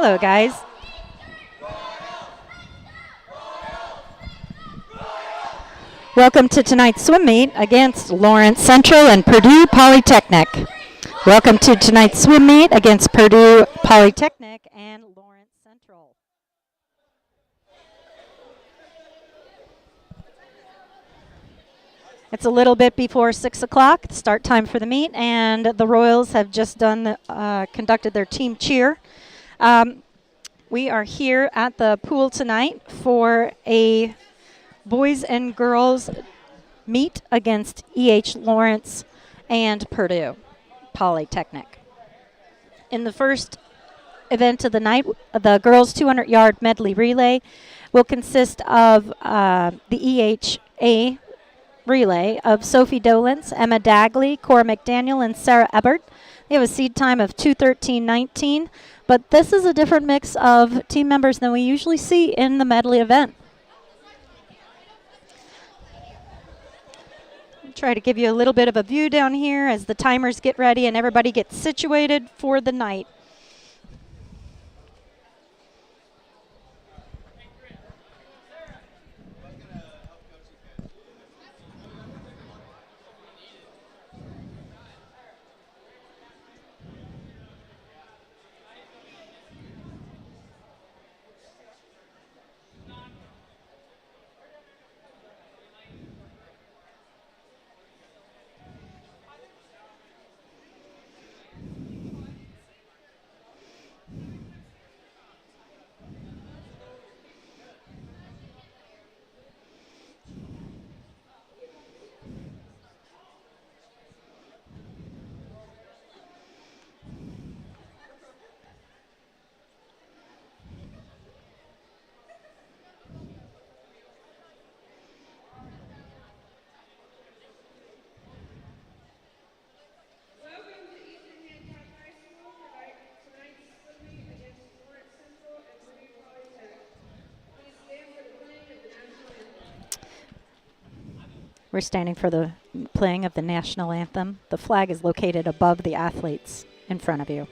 Hello, guys. Welcome to tonight's swim meet against Lawrence Central and Purdue Polytechnic. Welcome to tonight's swim meet against Purdue Polytechnic and Lawrence Central. It's a little bit before 6 o'clock, start time for the meet, and the Royals have just conducted their team cheer. We are here at the pool tonight for a boys and girls meet against E.H. Lawrence and Purdue Polytechnic. In the first event of the night, the girls' 200-yard medley relay will consist of the EHA relay of Sophie Dolence, Emma Dagley, Cora McDaniel, and Sarah Ebert. They have a seed time of 2:13.19, but this is a different mix of team members than we usually see in the medley event. I'll try to give you a little bit of a view down here as the timers get ready and everybody gets situated for the night. We're standing for the playing of the national anthem. The flag is located above the athletes in front of you.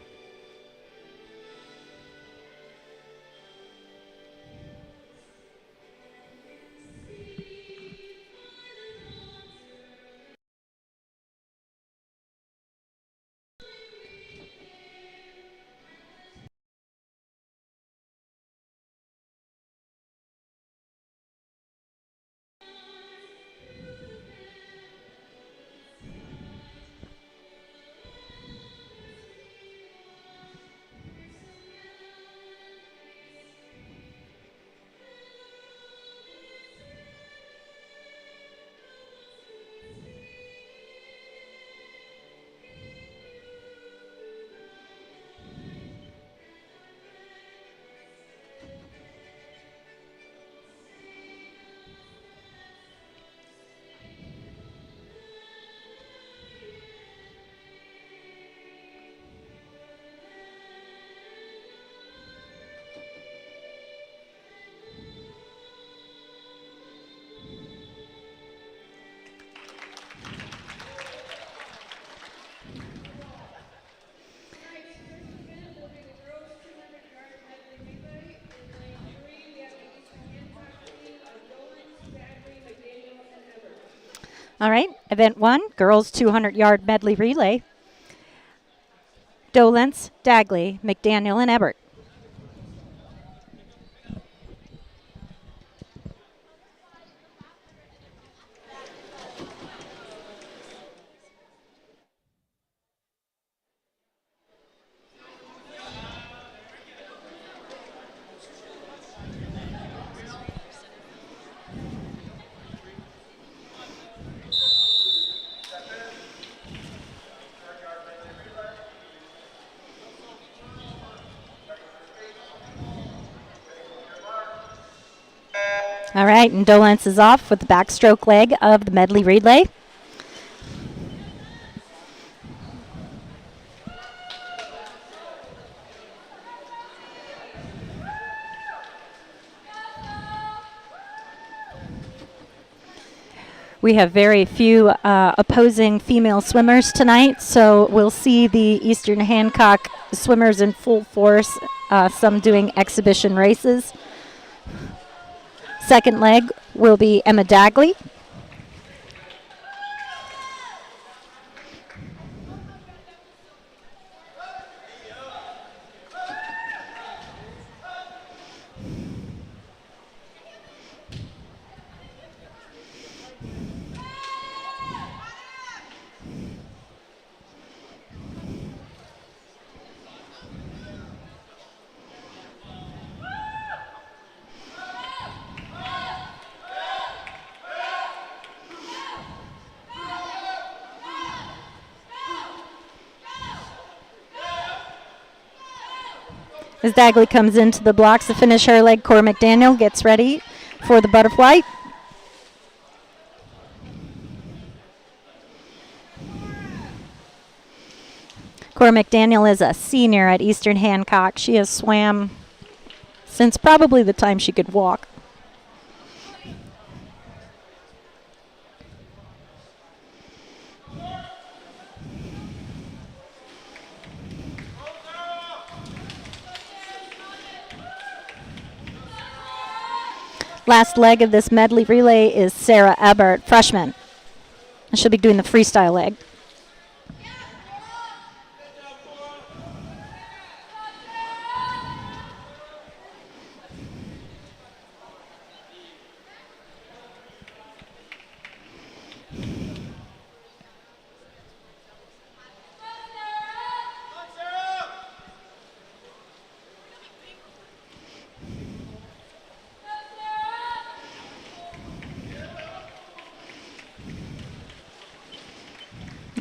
All right, event 1, girls 200-yard medley relay. Dolence, Dagley, McDaniel, and Ebert. All right, and Dolence is off with the backstroke leg of the medley relay. We have very few opposing female swimmers tonight, so we'll see the Eastern Hancock swimmers in full force some doing exhibition races. Second leg will be Emma Dagley. As Dagley comes into the blocks to finish her leg, Cora McDaniel gets ready for the butterfly. Cora McDaniel is a senior at Eastern Hancock. She has swam since probably the time she could walk. Last leg of this medley relay is Sarah Ebert, freshman. And she'll be doing the freestyle leg.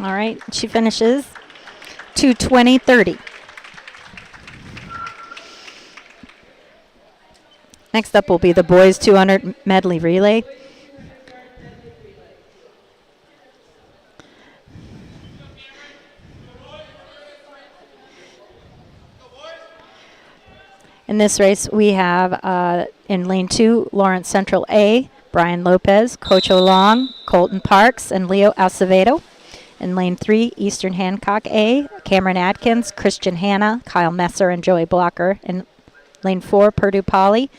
All right, she finishes 2:20.30. Next up will be the boys 200 medley relay. In this race, we have in lane 2, Lawrence Central A, Brian Lopez, Cocho Long, Colton Parks, and Leo Acevedo. In lane 3, Eastern Hancock A, Cameron Atkins, Christian Hanna, Kyle Messer, and Joey Blocker. In lane 4, Purdue Poly,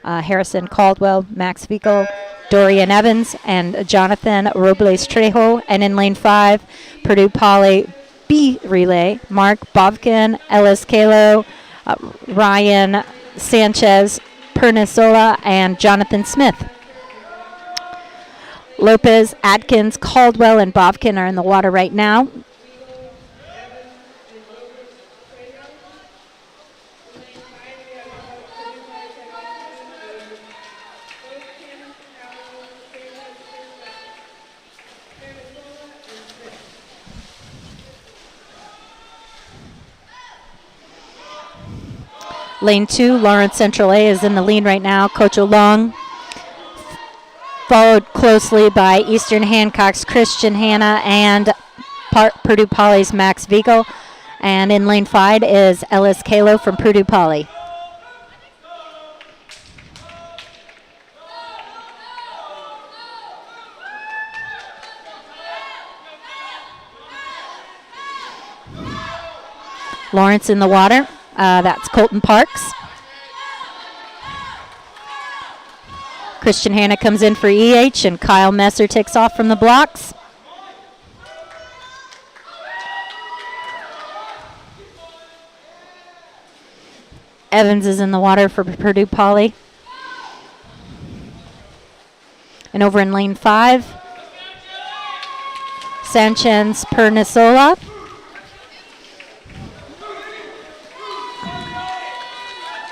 Harrison Caldwell, Max Vico, Dorian Evans, and Jonathan Robles Trejo. And in lane 5, Purdue Poly B relay, Mark Bobkin, Ellis Kalo, Ryan Sanchez, Pernisola, and Jonathan Smith. Lopez, Atkins, Caldwell, and Bobkin are in the water right now. Lane 2, Lawrence Central A is in the lead right now. Cocho Long, followed closely by Eastern Hancock's Christian Hanna and Purdue Poly's Max Vigo. And in lane 5 is Ellis Kalo from Purdue Poly. Lawrence in the water. That's Colton Parks. Christian Hanna comes in for EH, and Kyle Messer takes off from the blocks. Evans is in the water for Purdue Poly. And over in lane 5, Sanchez Pernisola.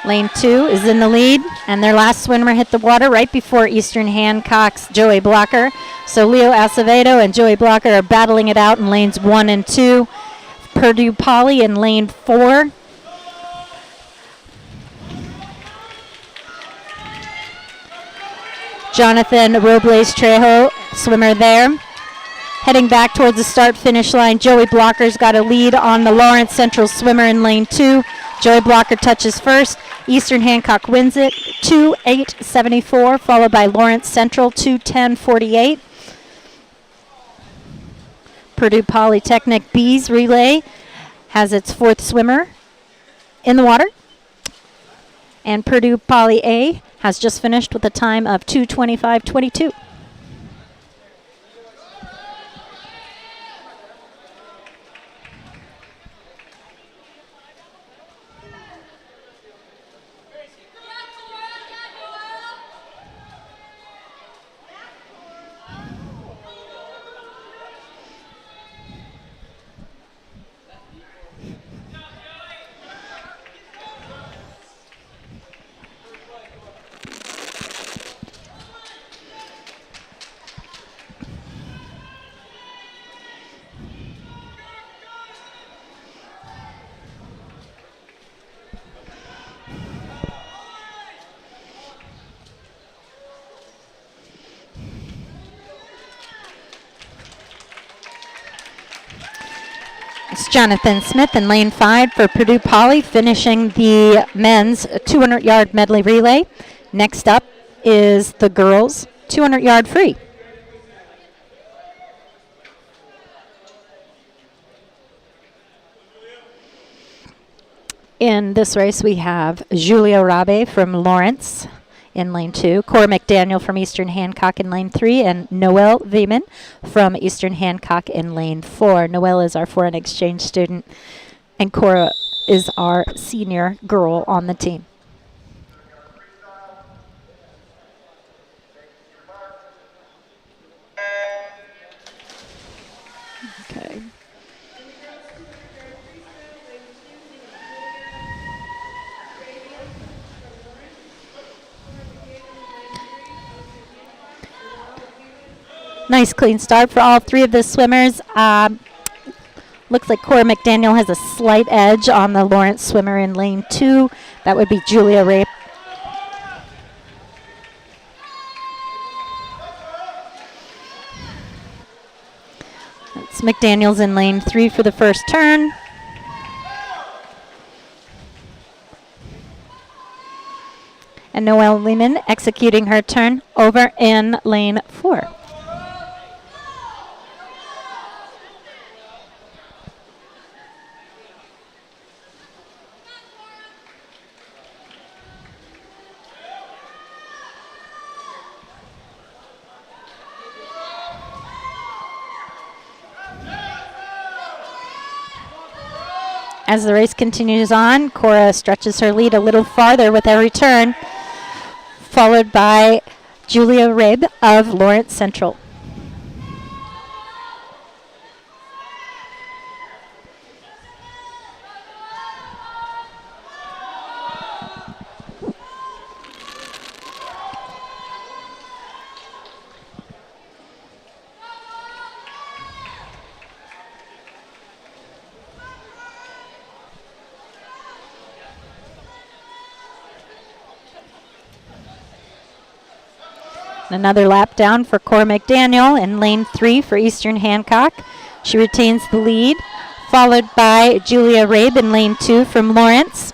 Lane 2 is in the lead, and their last swimmer hit the water right before Eastern Hancock's Joey Blocker. So Leo Acevedo and Joey Blocker are battling it out in lanes 1 and 2. Purdue Poly in lane 4. Jonathan Robles Trejo, swimmer there. Heading back towards the start-finish line, Joey Blocker's got a lead on the Lawrence Central swimmer in lane 2. Joey Blocker touches first. Eastern Hancock wins it, 2:08.74, followed by Lawrence Central, 2:10.48. Purdue Polytechnic B's relay has its 4th swimmer in the water. And Purdue Poly A has just finished with a time of 2:25.22. It's Jonathan Smith in lane 5 for Purdue Poly, finishing the men's 200-yard medley relay. Next up is the girls' 200-yard free. In this race, we have Julia Rabe from Lawrence in lane 2, Cora McDaniel from Eastern Hancock in lane 3, and Noelle Vieman from Eastern Hancock in lane 4. Noelle is our foreign exchange student, and Cora is our senior girl on the team. Okay. Nice clean start for all three of the swimmers. Looks like Cora McDaniel has a slight edge on the Lawrence swimmer in lane 2. That would be Julia Rape. That's McDaniel's in lane 3 for the first turn. And Noelle Lehman executing her turn over in lane 4. As the race continues on, Cora stretches her lead a little farther with every turn, followed by Julia Rabe of Lawrence Central. Another lap down for Cora McDaniel in lane 3 for Eastern Hancock. She retains the lead, followed by Julia Rabe in lane 2 from Lawrence.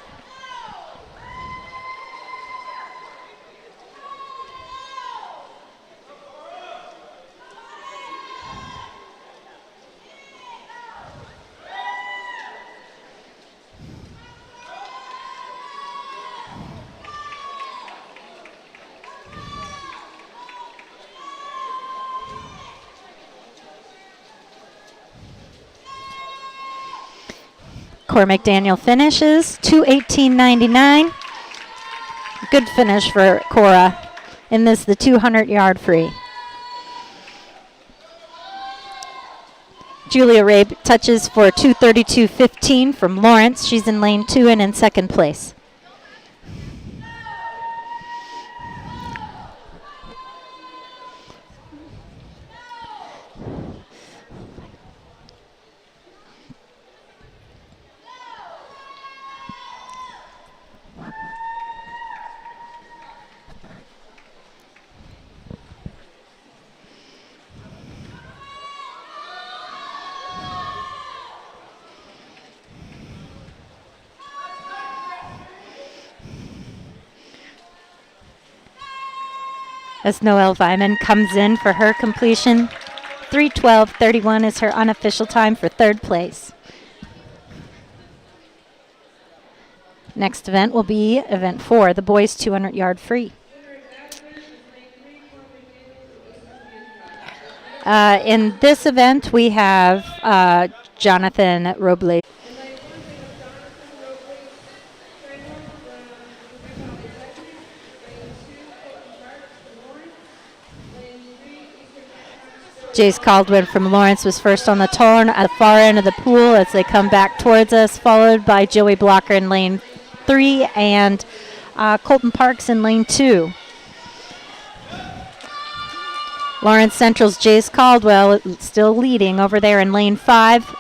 Cora McDaniel finishes 2:18.99. Good finish for Cora in this, the 200-yard free. Julia Rabe touches for 2:32.15 from Lawrence. She's in lane 2 and in second place. As Noelle Vyman comes in for her completion. 3:12.31 is her unofficial time for third place. Next event will be event 4, the boys 200-yard free. In this event, we have Jonathan Robles. Jace Caldwell from Lawrence was first on the turn at the far end of the pool as they come back towards us, followed by Joey Blocker in lane 3 and Colton Parks in lane 2. Lawrence Central's Jace Caldwell still leading over there in lane 5.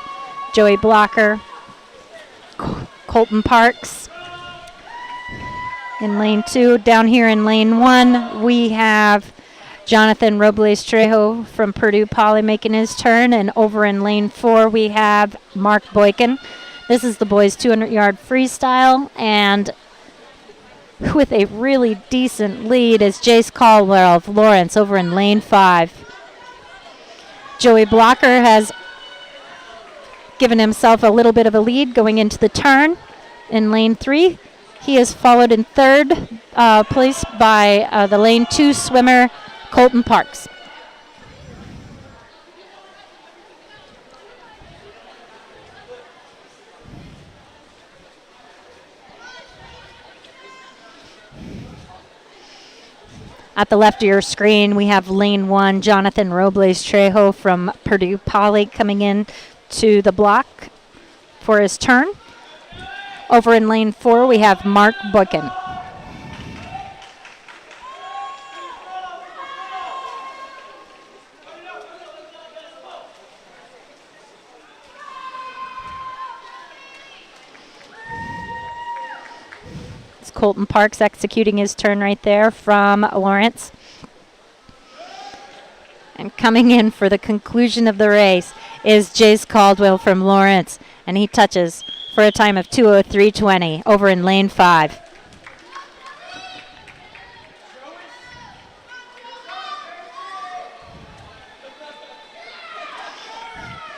Joey Blocker, Colton Parks in lane 2. Down here in lane 1, we have Jonathan Robles Trejo from Purdue Poly making his turn. And over in lane 4, we have Mark Boykin. This is the boys' 200-yard freestyle. And with a really decent lead is Jace Caldwell of Lawrence over in lane 5. Joey Blocker has given himself a little bit of a lead going into the turn in lane 3. He is followed in third place by the lane 2 swimmer, Colton Parks. At the left of your screen, we have lane 1, Jonathan Robles Trejo from Purdue Poly coming in to the block for his turn. Over in lane 4, we have Mark Boykin. Colton Parks executing his turn right there from Lawrence. And coming in for the conclusion of the race is Jace Caldwell from Lawrence. And he touches for a time of 2:03.20 over in lane 5.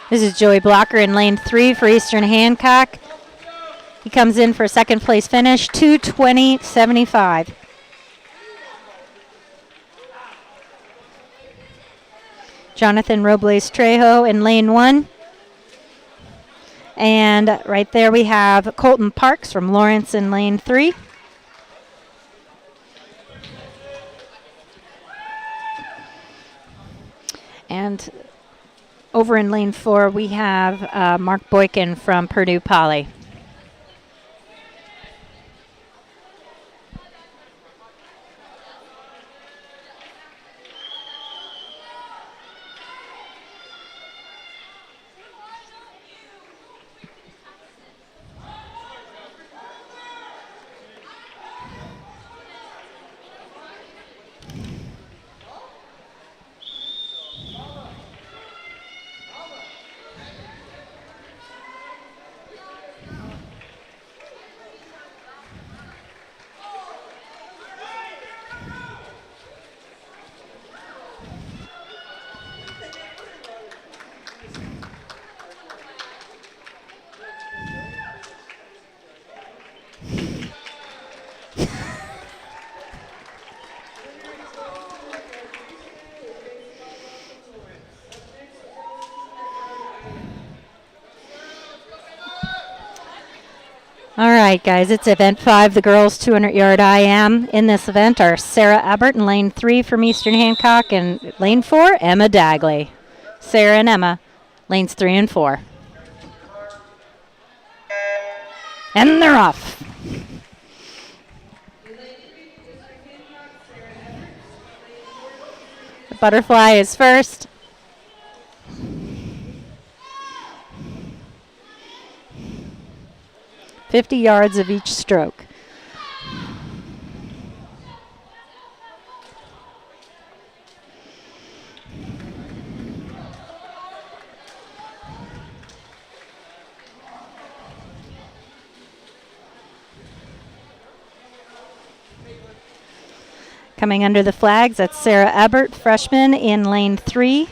This is Joey Blocker in lane 3 for Eastern Hancock. He comes in for a second place finish, 2:20.75. Jonathan Robles Trejo in lane 1. And right there we have Colton Parks from Lawrence in lane 3. And over in lane 4 we have Mark Boykin from Purdue Poly. All right, guys, it's event 5, the girls 200-yard IM. In this event are Sarah Abbott in lane 3 from Eastern Hancock and lane 4, Emma Dagley. Sarah and Emma, lanes 3 and 4. And they're off. The butterfly is first. $50 yards of each stroke. Coming under the flags, that's Sarah Abbott, freshman in lane 3,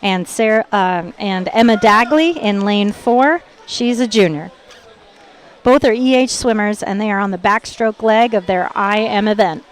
and and Emma Dagley in lane 4. She's a junior. Both are EH swimmers, and they are on the backstroke leg of their IM event.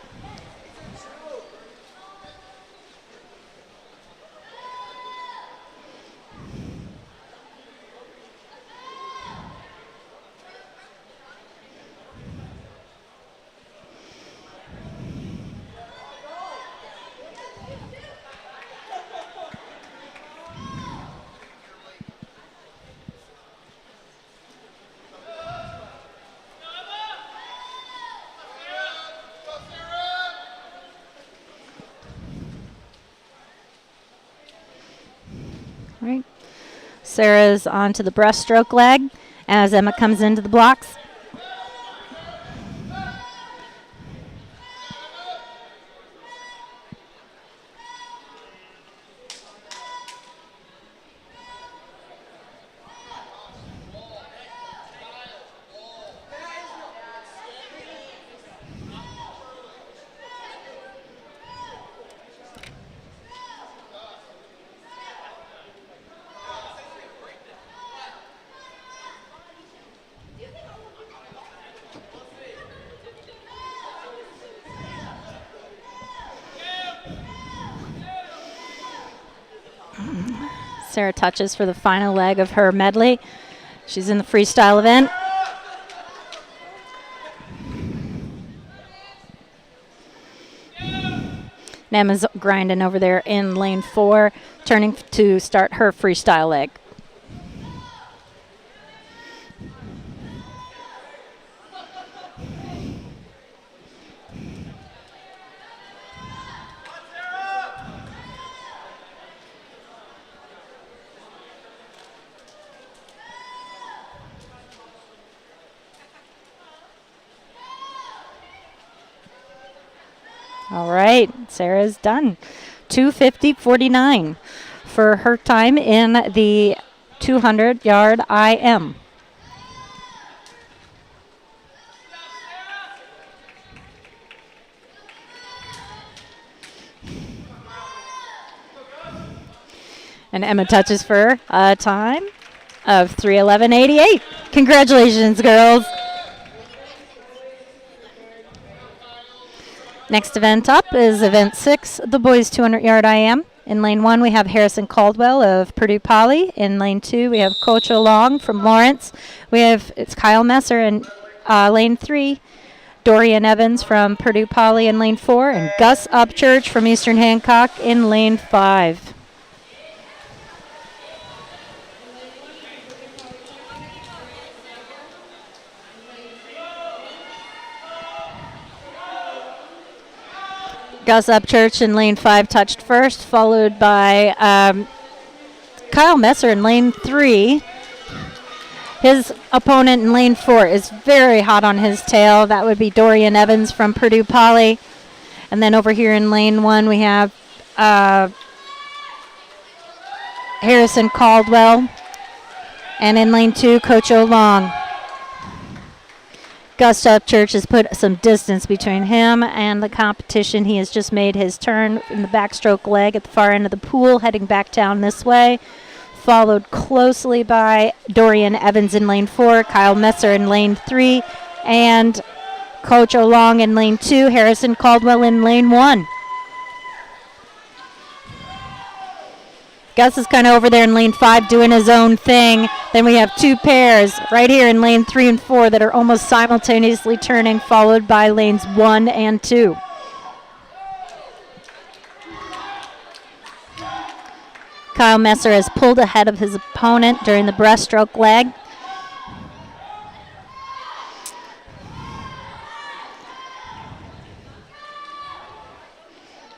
Right. Sarah's onto the breaststroke leg as Emma comes into the blocks. Sarah touches for the final leg of her medley. She's in the freestyle event. Emma's grinding over there in lane 4, turning to start her freestyle leg. All right, Sarah's done. 2:50.49 for her time in the 200-yard IM. And Emma touches for a time of 3:11.88. Congratulations, girls. Next event up is event 6, the boys 200-yard IM. In lane 1, we have Harrison Caldwell of Purdue Poly. In lane 2, we have Coach O'Long from Lawrence. It's Kyle Messer in lane 3, Dorian Evans from Purdue Poly in lane 4, and Gus Upchurch from Eastern Hancock in lane 5. Gus Upchurch in lane 5 touched first, followed by Kyle Messer in lane 3. His opponent in lane 4 is very hot on his tail. That would be Dorian Evans from Purdue Poly. And then over here in lane 1, we have Harrison Caldwell. And in lane 2, Coach O'Long. Gus Upchurch has put some distance between him and the competition. He has just made his turn in the backstroke leg at the far end of the pool, heading back down this way. Followed closely by Dorian Evans in lane 4, Kyle Messer in lane 3, and Coach O'Long in lane 2, Harrison Caldwell in lane 1. Gus is kind of over there in lane 5 doing his own thing. Then we have two pairs right here in lane 3 and 4 that are almost simultaneously turning, followed by lanes 1 and 2. Kyle Messer has pulled ahead of his opponent during the breaststroke leg.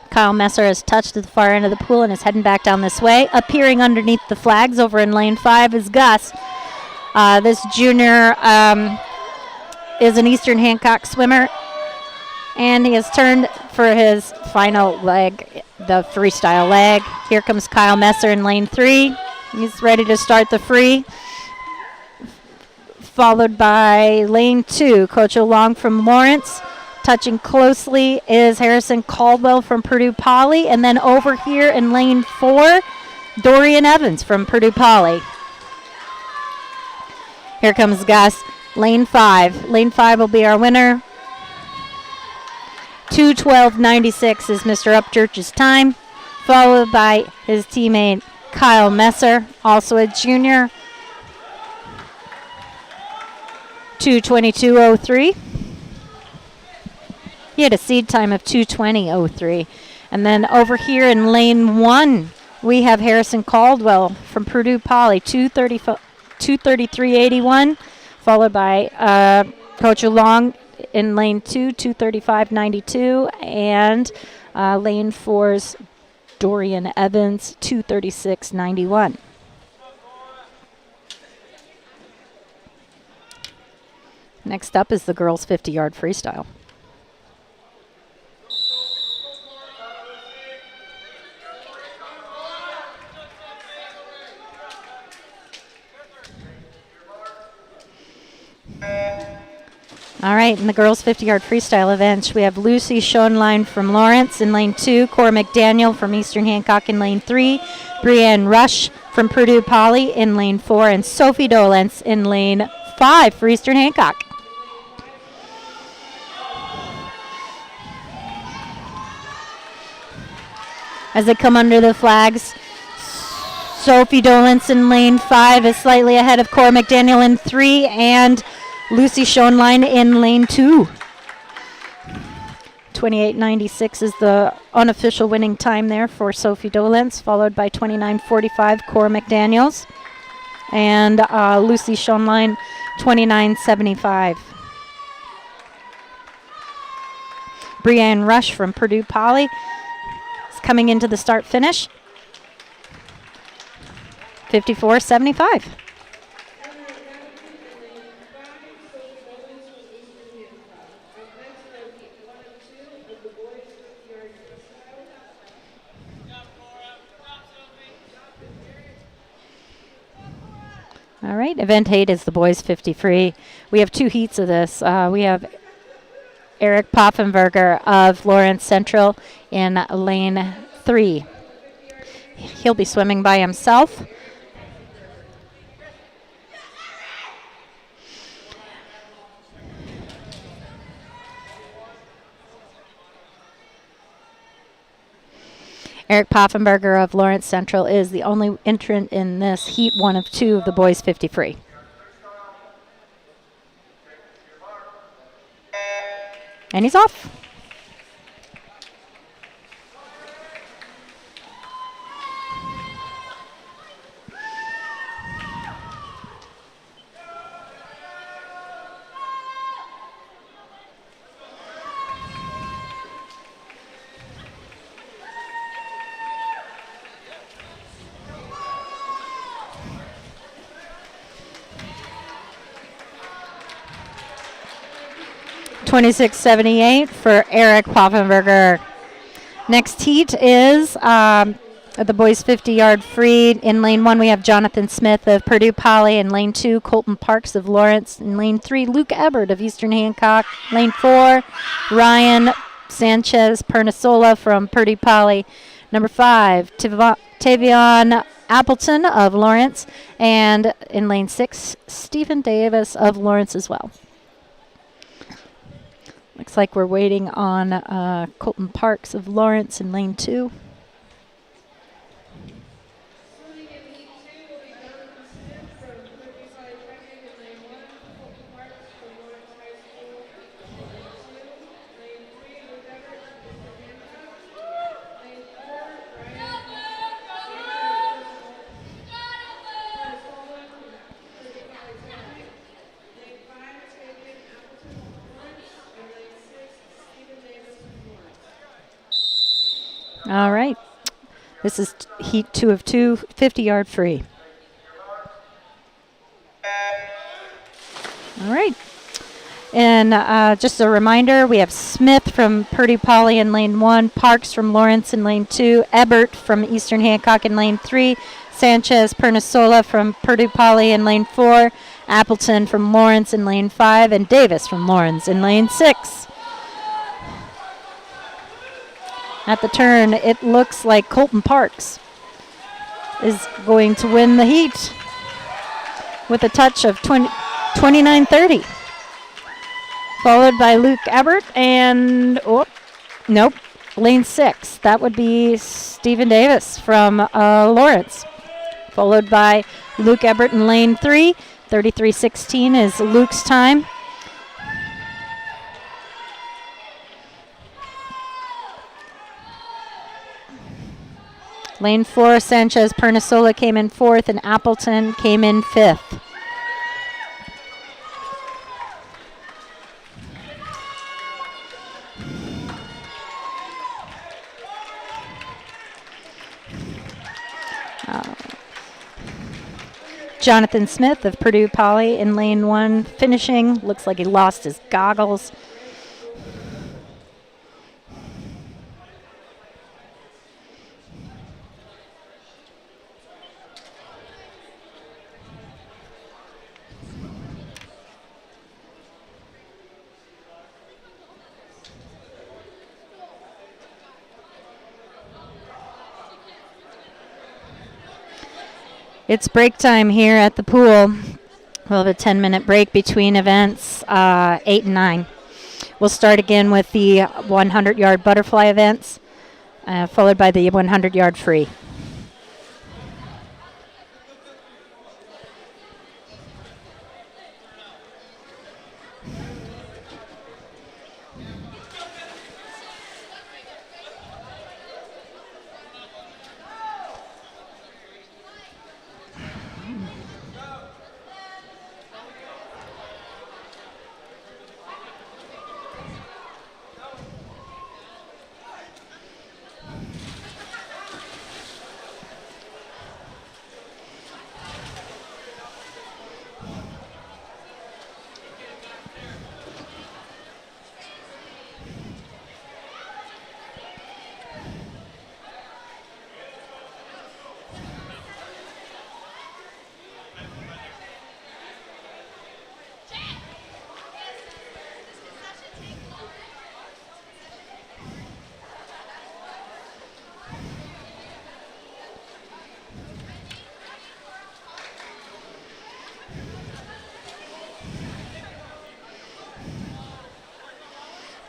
Kyle Messer has touched at the far end of the pool and is heading back down this way. Appearing underneath the flags over in lane 5 is Gus. This junior is an Eastern Hancock swimmer, and he has turned for his final leg, the freestyle leg. Here comes Kyle Messer in lane 3. He's ready to start the free. Followed by lane 2, Coach O'Long from Lawrence. Touching closely is Harrison Caldwell from Purdue Poly. And then over here in lane 4, Dorian Evans from Purdue Poly. Here comes Gus. Lane 5. Lane 5 will be our winner. 2:12.96 is Mr. Upchurch's time, followed by his teammate Kyle Messer, also a junior. 2:22.03. He had a seed time of 2:20.03. And then over here in lane 1, we have Harrison Caldwell from Purdue Poly, 2:33.81, followed by Coach Long in lane 2, 2:35.92, and lane 4's Dorian Evans, 2:36.91. Next up is the girls' 50-yard freestyle. All right, in the girls' 50-yard freestyle event, we have Lucy Schoenlein from Lawrence in lane 2, Cora McDaniel from Eastern Hancock in lane 3, Brianne Rush from Purdue Poly in lane 4, and Sophie Dolence in lane 5 for Eastern Hancock. As they come under the flags, Sophie Dolence in lane 5 is slightly ahead of Cora McDaniel in 3, and Lucy Schoenlein in lane 2. 28.96 is the unofficial winning time there for Sophie Dolence, followed by 29.45 Cora McDaniels, and Lucy Schoenlein 29.75. Brianne Rush from Purdue Poly is coming into the start finish. 54.75. All right, event 8 is the boys 50 free. We have 2 heats of this. We have Eric Poffenberger of Lawrence Central in lane 3. He'll be swimming by himself. Eric Poffenberger of Lawrence Central is the only entrant in this heat 1 of 2 of the boys 50 free. And he's off. $26.78 for Eric Poffenberger. Next heat is the boys 50-yard free. In lane 1, we have Jonathan Smith of Purdue Poly. In lane 2, Colton Parks of Lawrence. In lane 3, Luke Ebert of Eastern Hancock. Lane 4, Ryan Sanchez Pernisola from Purdue Poly. Number 5, Tavion Appleton of Lawrence. And in lane 6, Stephen Davis of Lawrence as well. Looks like we're waiting on Colton Parks of Lawrence in lane 2. All right. This is heat 2 of 2, 50-yard free. All right. And just a reminder, we have Smith from Purdue Poly in lane 1, Parks from Lawrence in lane 2, Ebert from Eastern Hancock in lane 3, Sanchez Pernisola from Purdue Poly in lane 4, Appleton from Lawrence in lane 5, and Davis from Lawrence in lane 6. At the turn, it looks like Colton Parks is going to win the heat with a touch of 29:30. Followed by Luke Ebert and, nope, lane 6. That would be Stephen Davis from Lawrence. Followed by Luke Ebert in lane 3. 33:16 is Luke's time. Lane 4, Sanchez Pernisola came in 4th, and Appleton came in 5th. Jonathan Smith of Purdue Poly in lane 1 finishing. Looks like he lost his goggles. It's break time here at the pool. We'll have a 10-minute break between events 8 and 9. We'll start again with the 100-yard butterfly events, followed by the 100-yard free.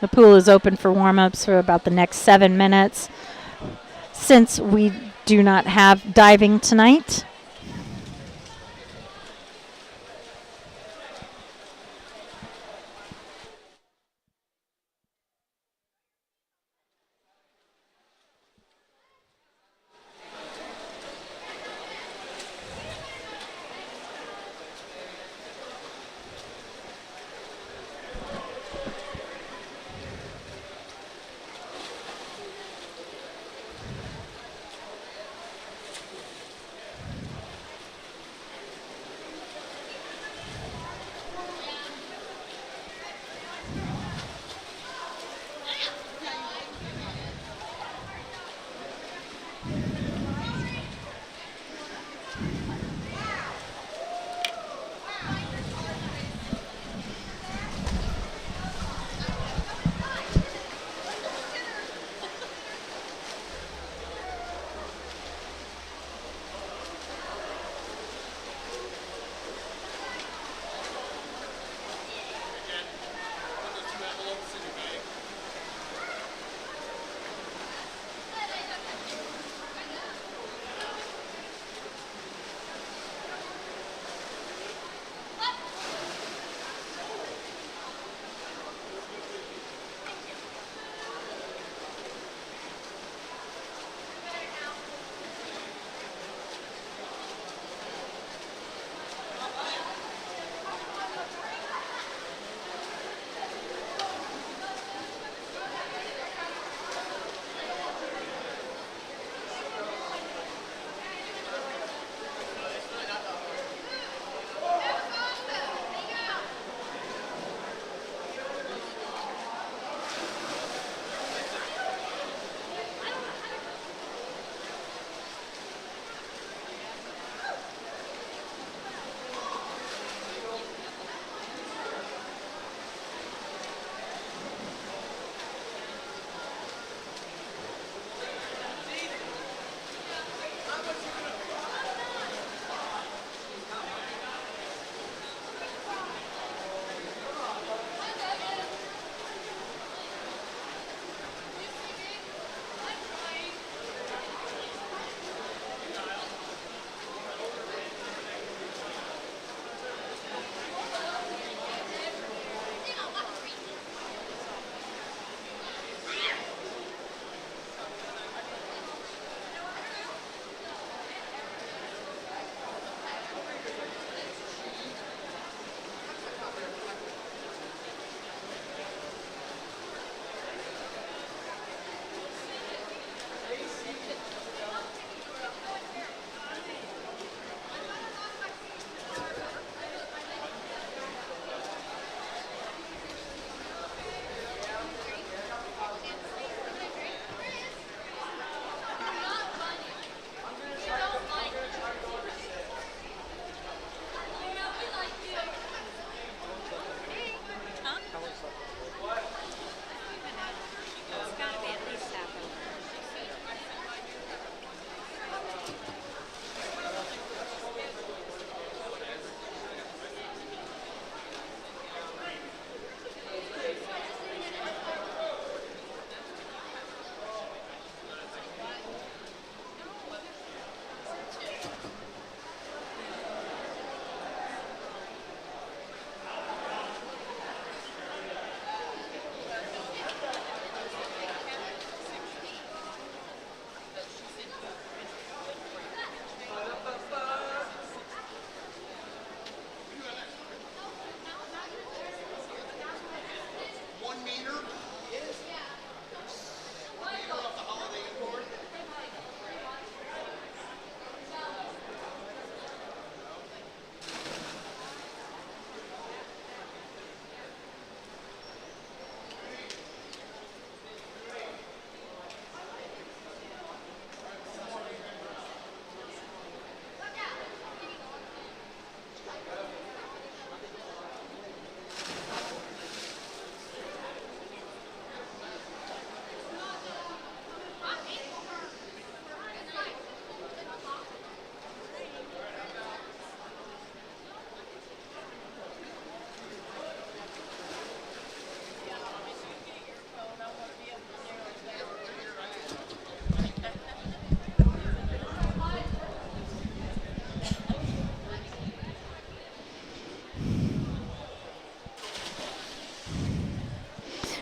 The pool is open for warm-ups for about the next 7 minutes. Since we do not have diving tonight,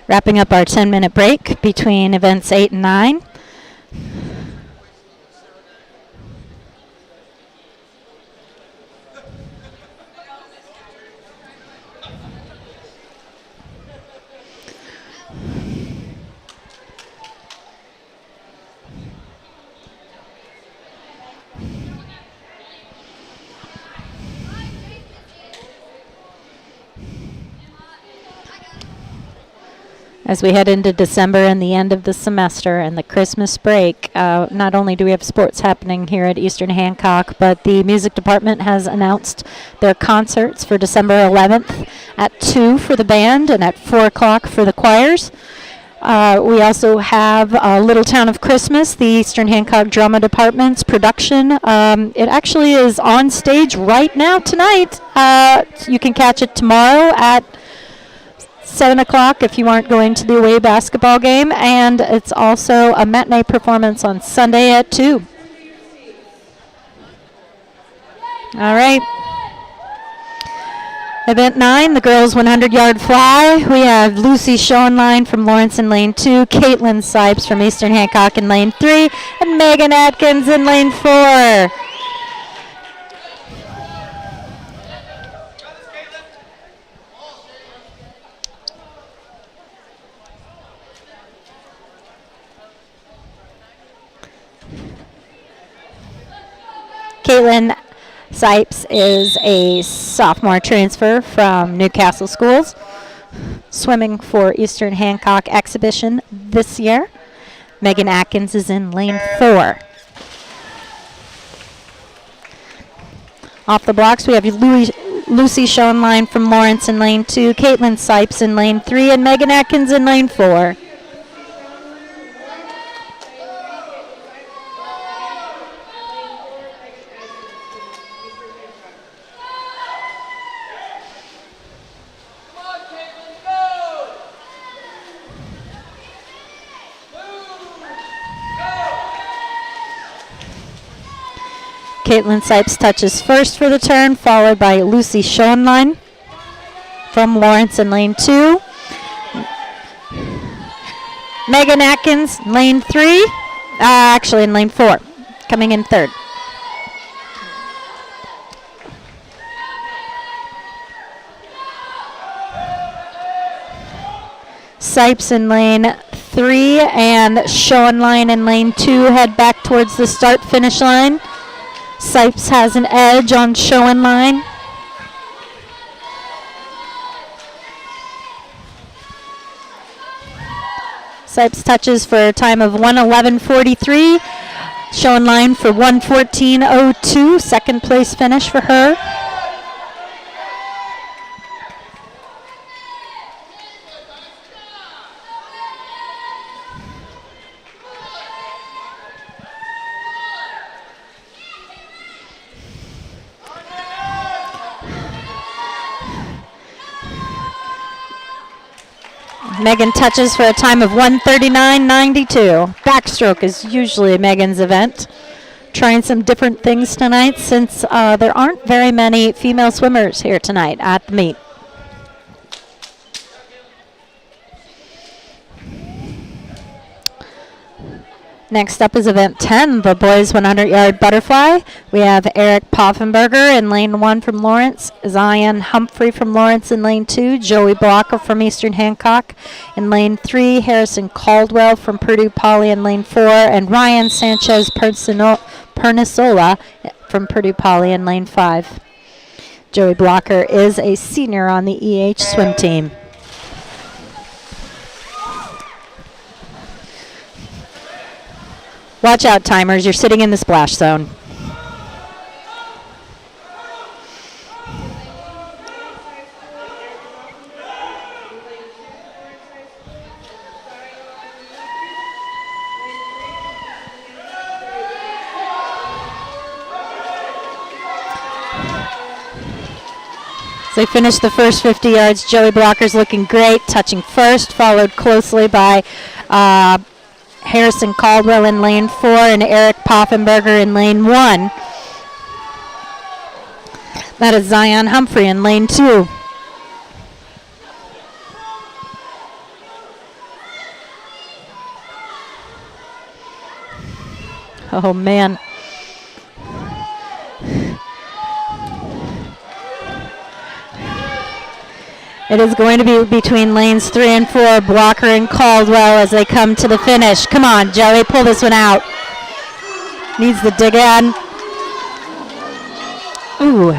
Wrapping up our 10-minute break between events 8 and 9. As we head into December and the end of the semester and the Christmas break, not only do we have sports happening here at Eastern Hancock, but the music department has announced their concerts for December 11th at 2 for the band and at 4 o'clock for the choirs. We also have Little Town of Christmas, the Eastern Hancock Drama Department's production. It actually is on stage right now tonight. You can catch it tomorrow at 7 o'clock if you aren't going to the away basketball game, and it's also a matinee performance on Sunday at 2. All right. Event 9, the girls 100-yard fly. We have Lucy Schoenlein from Lawrence in lane 2, Caitlin Sipes from Eastern Hancock in lane 3, and Megan Atkins in lane 4. Caitlin Sipes is a sophomore transfer from Newcastle Schools, swimming for Eastern Hancock exhibition this year. Megan Atkins is in lane 4. Off the blocks, we have Lucy Schoenlein from Lawrence in lane 2, Caitlin Sipes in lane 3, and Megan Atkins in lane 4. Caitlin Sipes touches first for the turn, followed by Lucy Schoenlein from Lawrence in lane 2. Megan Atkins, lane 3. Actually in lane 4, coming in third. Sipes in lane 3 and Schoenlein in lane 2 head back towards the start-finish line. Sipes has an edge on Schoenlein. Sipes touches for a time of 1:11.43. Schoenlein for 1:14.02. Second place finish for her. Megan touches for a time of 1:39.92. Backstroke is usually Megan's event. Trying some different things tonight since there aren't very many female swimmers here tonight at the meet. Next up is event 10, the boys 100-yard butterfly. We have Eric Poffenberger in lane 1 from Lawrence, Zion Humphrey from Lawrence in lane 2, Joey Blocker from Eastern Hancock in lane 3, Harrison Caldwell from Purdue Poly in lane 4, and Ryan Sanchez Pernisola from Purdue Poly in lane 5. Joey Blocker is a senior on the EH swim team. Watch out, timers. You're sitting in the splash zone. As they finish the first 50 yards, Joey Blocker's looking great, touching first, followed closely by Harrison Caldwell in lane 4 and Eric Poffenberger in lane 1. That is Zion Humphrey in lane 2. Oh, man. It is going to be between lanes 3 and 4, Blocker and Caldwell as they come to the finish. Come on, Joey, pull this one out. Needs the dig in. Ooh.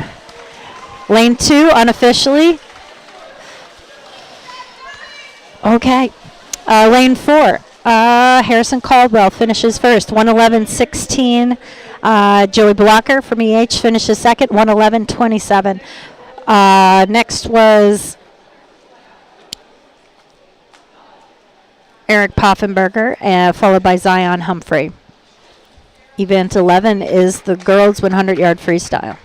Lane 2, unofficially. Okay. Lane 4, Harrison Caldwell finishes first, 1:11.16. Joey Blocker from EH finishes second, 1:11.27. Next was Eric Poffenberger, followed by Zion Humphrey. Event 11 is the girls 100-yard freestyle.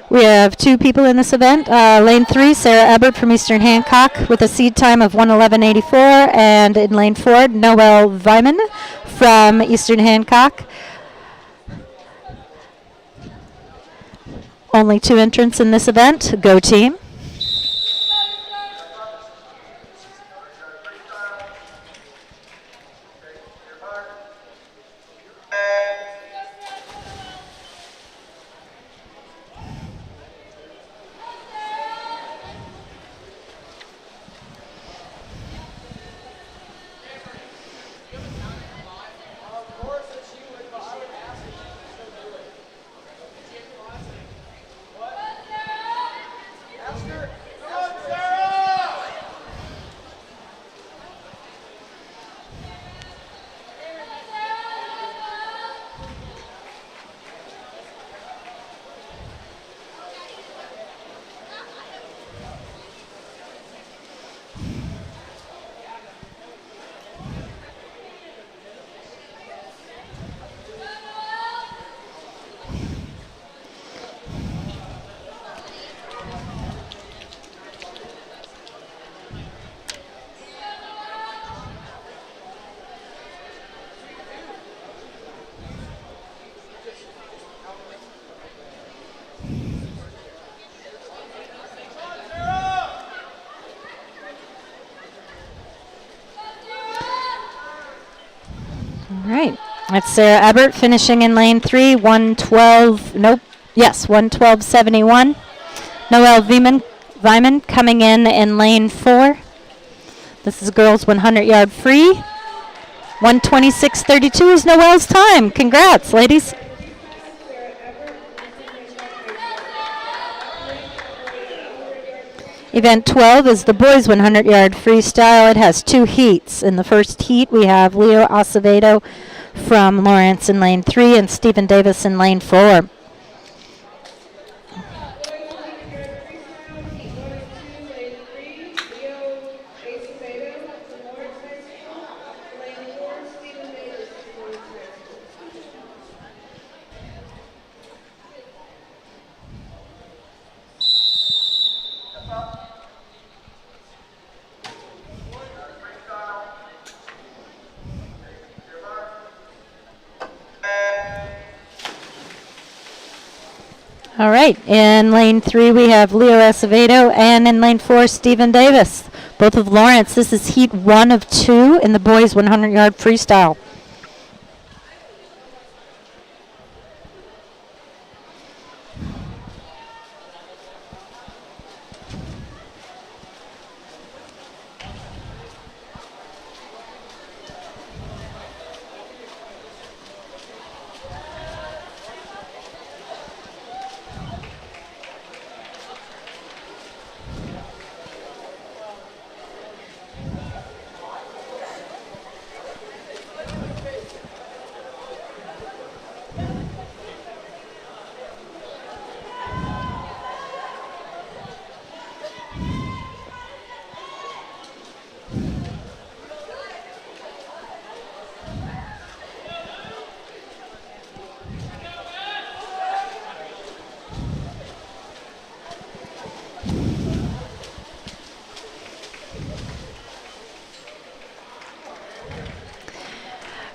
We have 2 people in this event. Lane 3, Sarah Ebert from Eastern Hancock with a seed time of 1:11.84. And in lane 4, Noelle Vyman from Eastern Hancock. Only 2 entrants in this event. Go team. That's Sarah Ebert finishing in lane 3, 1:12. Nope. Yes, 1:12.71. Noelle Vyman coming in lane 4. This is girls 100-yard free. 1:26.32 is Noelle's time. Congrats, ladies. Event 12 is the boys 100-yard freestyle. It has 2 heats. In the first heat, we have Leo Acevedo from Lawrence in lane 3 and Stephen Davis in lane 4. All right, in lane 3 we have Leo Acevedo, and in lane 4 Stephen Davis, both of Lawrence. This is heat 1 of 2 in the boys 100-yard freestyle.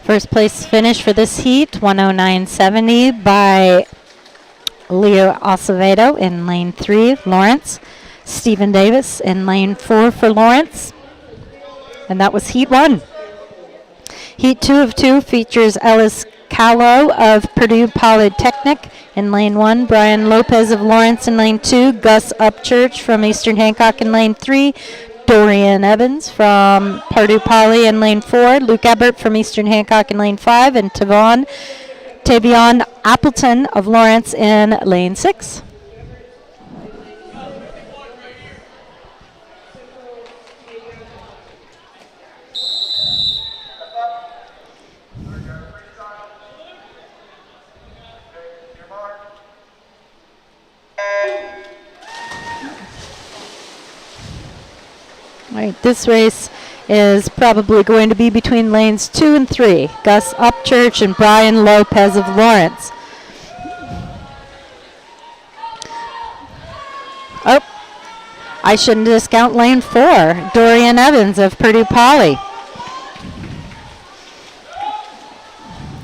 First place finish for this heat, 1:09.70 by Leo Acevedo in lane 3, Lawrence. Stephen Davis in lane 4 for Lawrence. And that was heat 1. Heat 2 of 2 features Ellis Callow of Purdue Polytechnic in lane 1, Brian Lopez of Lawrence in lane 2, Gus Upchurch from Eastern Hancock in lane 3, Dorian Evans from Purdue Poly in lane 4, Luke Ebert from Eastern Hancock in lane 5, and Tavion Appleton of Lawrence in lane 6. All right, this race is probably going to be between lanes 2 and 3. Gus Upchurch and Brian Lopez of Lawrence. Oh, I shouldn't discount lane 4. Dorian Evans of Purdue Poly.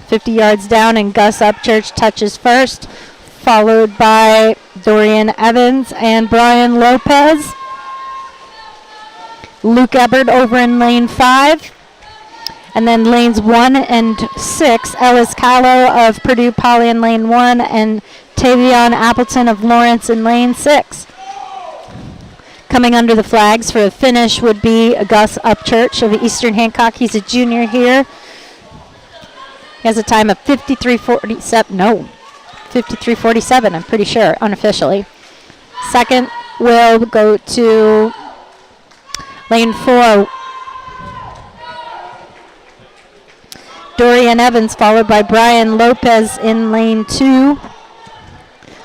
50 yards down, and Gus Upchurch touches first, followed by Dorian Evans and Brian Lopez. Luke Ebert over in lane 5. And then lanes 1 and 6, Ellis Callow of Purdue Poly in lane 1 and Tavion Appleton of Lawrence in lane 6. Coming under the flags for the finish would be Gus Upchurch of Eastern Hancock. He's a junior here. He has a time of 53:47, I'm pretty sure, unofficially. Second will go to lane 4, Dorian Evans, followed by Brian Lopez in lane 2.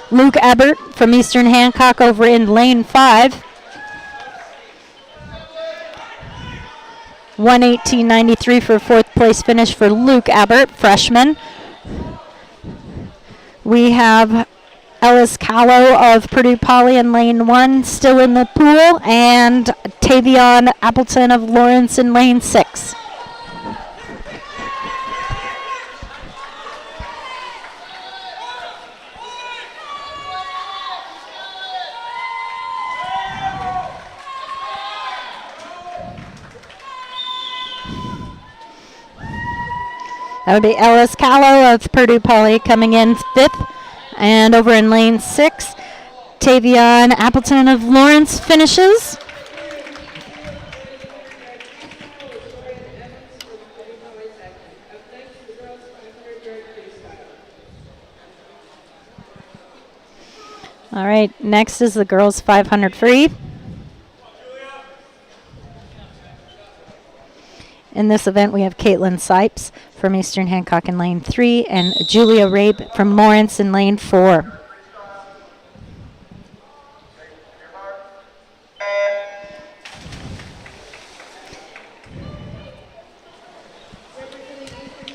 Luke Ebert from Eastern Hancock over in lane 5. 1:18.93 for fourth place finish for Luke Ebert, freshman. We have Ellis Callow of Purdue Poly in lane 1 still in the pool, and Tavion Appleton of Lawrence in lane 6. That would be Ellis Callow of Purdue Poly coming in 5th. And over in lane 6, Tavion Appleton of Lawrence finishes. All right, next is the girls 500 free. In this event, we have Caitlin Sipes from Eastern Hancock in lane 3 and Julia Rabe from Lawrence in lane 4.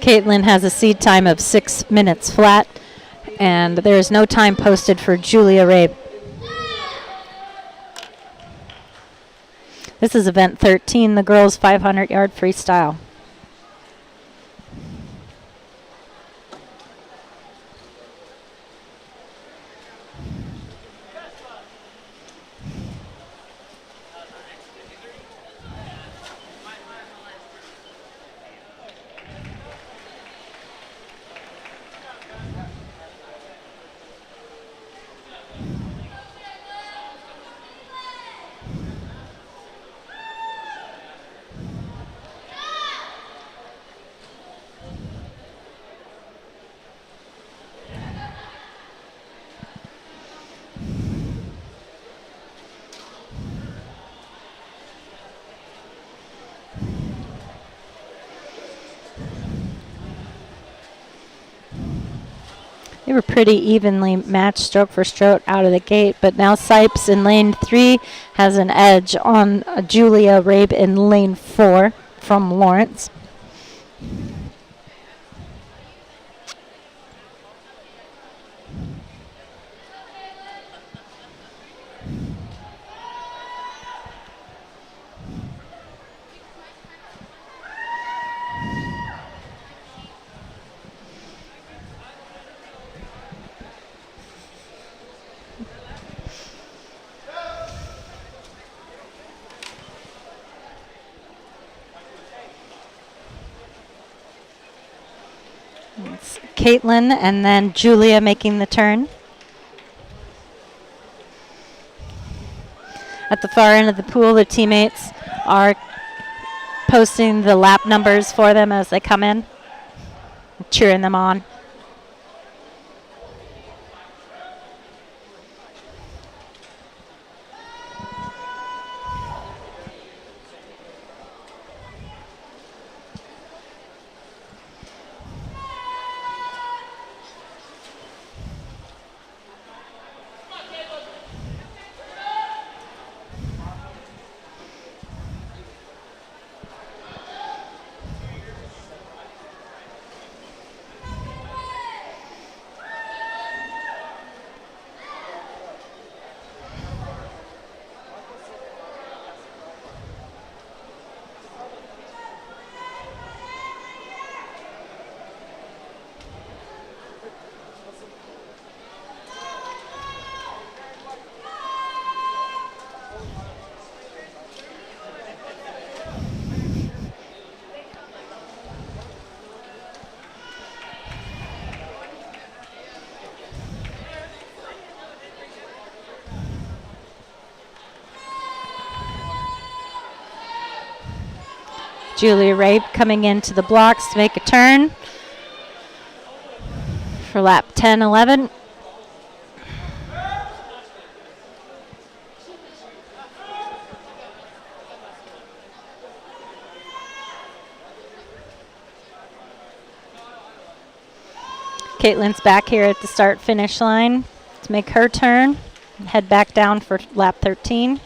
Caitlin has a seed time of 6 minutes flat, and there is no time posted for Julia Rabe. This is event 13, the girls 500-yard freestyle. They were pretty evenly matched stroke for stroke out of the gate, but now Sipes in lane 3 has an edge on Julia Rabe in lane 4 from Lawrence. It's Caitlin and then Julia making the turn. At the far end of the pool, the teammates are posting the lap numbers for them as they come in, cheering them on. Julia Rabe coming into the blocks to make a turn for lap 10, 11. Caitlin's back here at the start-finish line to make her turn and head back down for lap 13.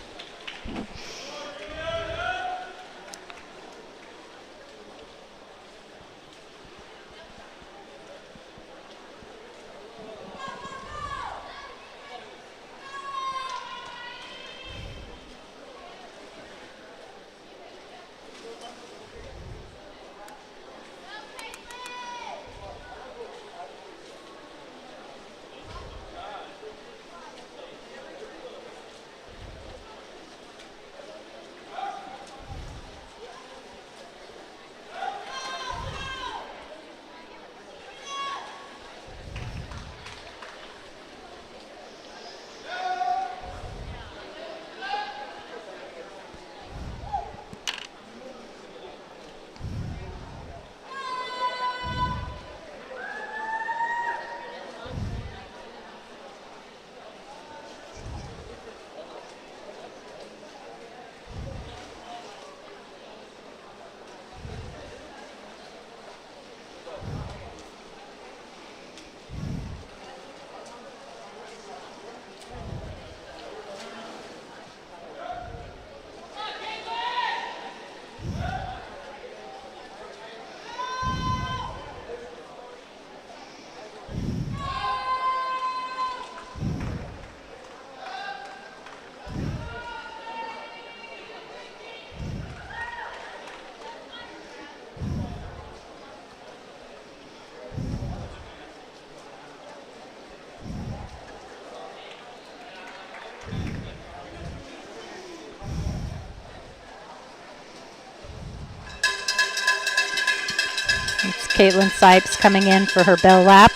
It's Caitlin Sipes coming in for her bell lap.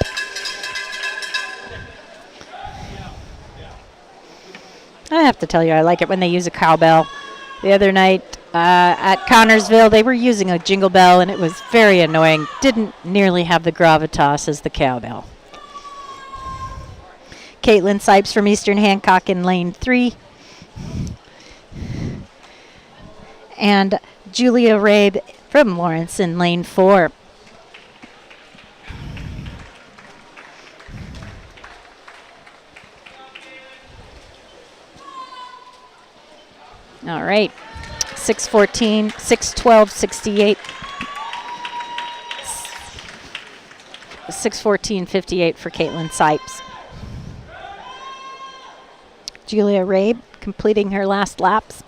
I have to tell you, I like it when they use a cowbell. The other night at Connorsville, they were using a jingle bell, and it was very annoying. Didn't nearly have the gravitas as the cowbell. Caitlin Sipes from Eastern Hancock in lane 3. And Julia Rabe from Lawrence in lane 4. All right, 6:14, 6:12, 68. 6:14.58 for Caitlin Sipes. Julia Rabe completing her last laps.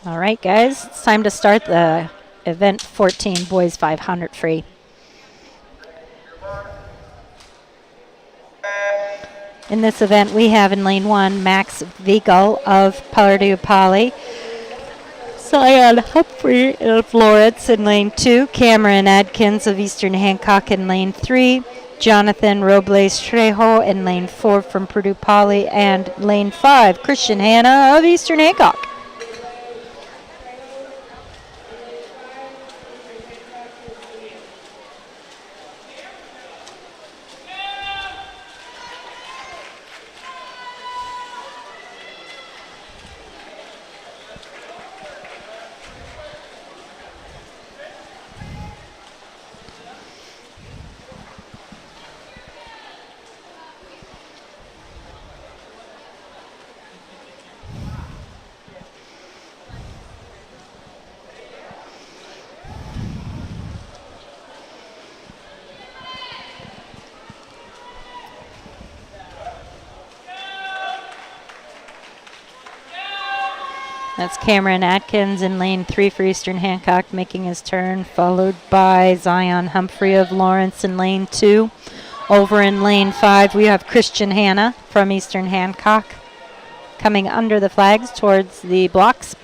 All right, guys, it's time to start the event 14 boys 500 free. In this event, we have in lane 1 Max Vigo of Purdue Poly, Zion Humphrey of Lawrence in lane 2, Cameron Adkins of Eastern Hancock in lane 3, Jonathan Robles Trejo in lane 4 from Purdue Poly, and lane 5, Christian Hanna of Eastern Hancock. That's Cameron Atkins in lane 3 for Eastern Hancock making his turn, followed by Zion Humphrey of Lawrence in lane 2. Over in lane 5, we have Christian Hanna from Eastern Hancock coming under the flags towards the blocks.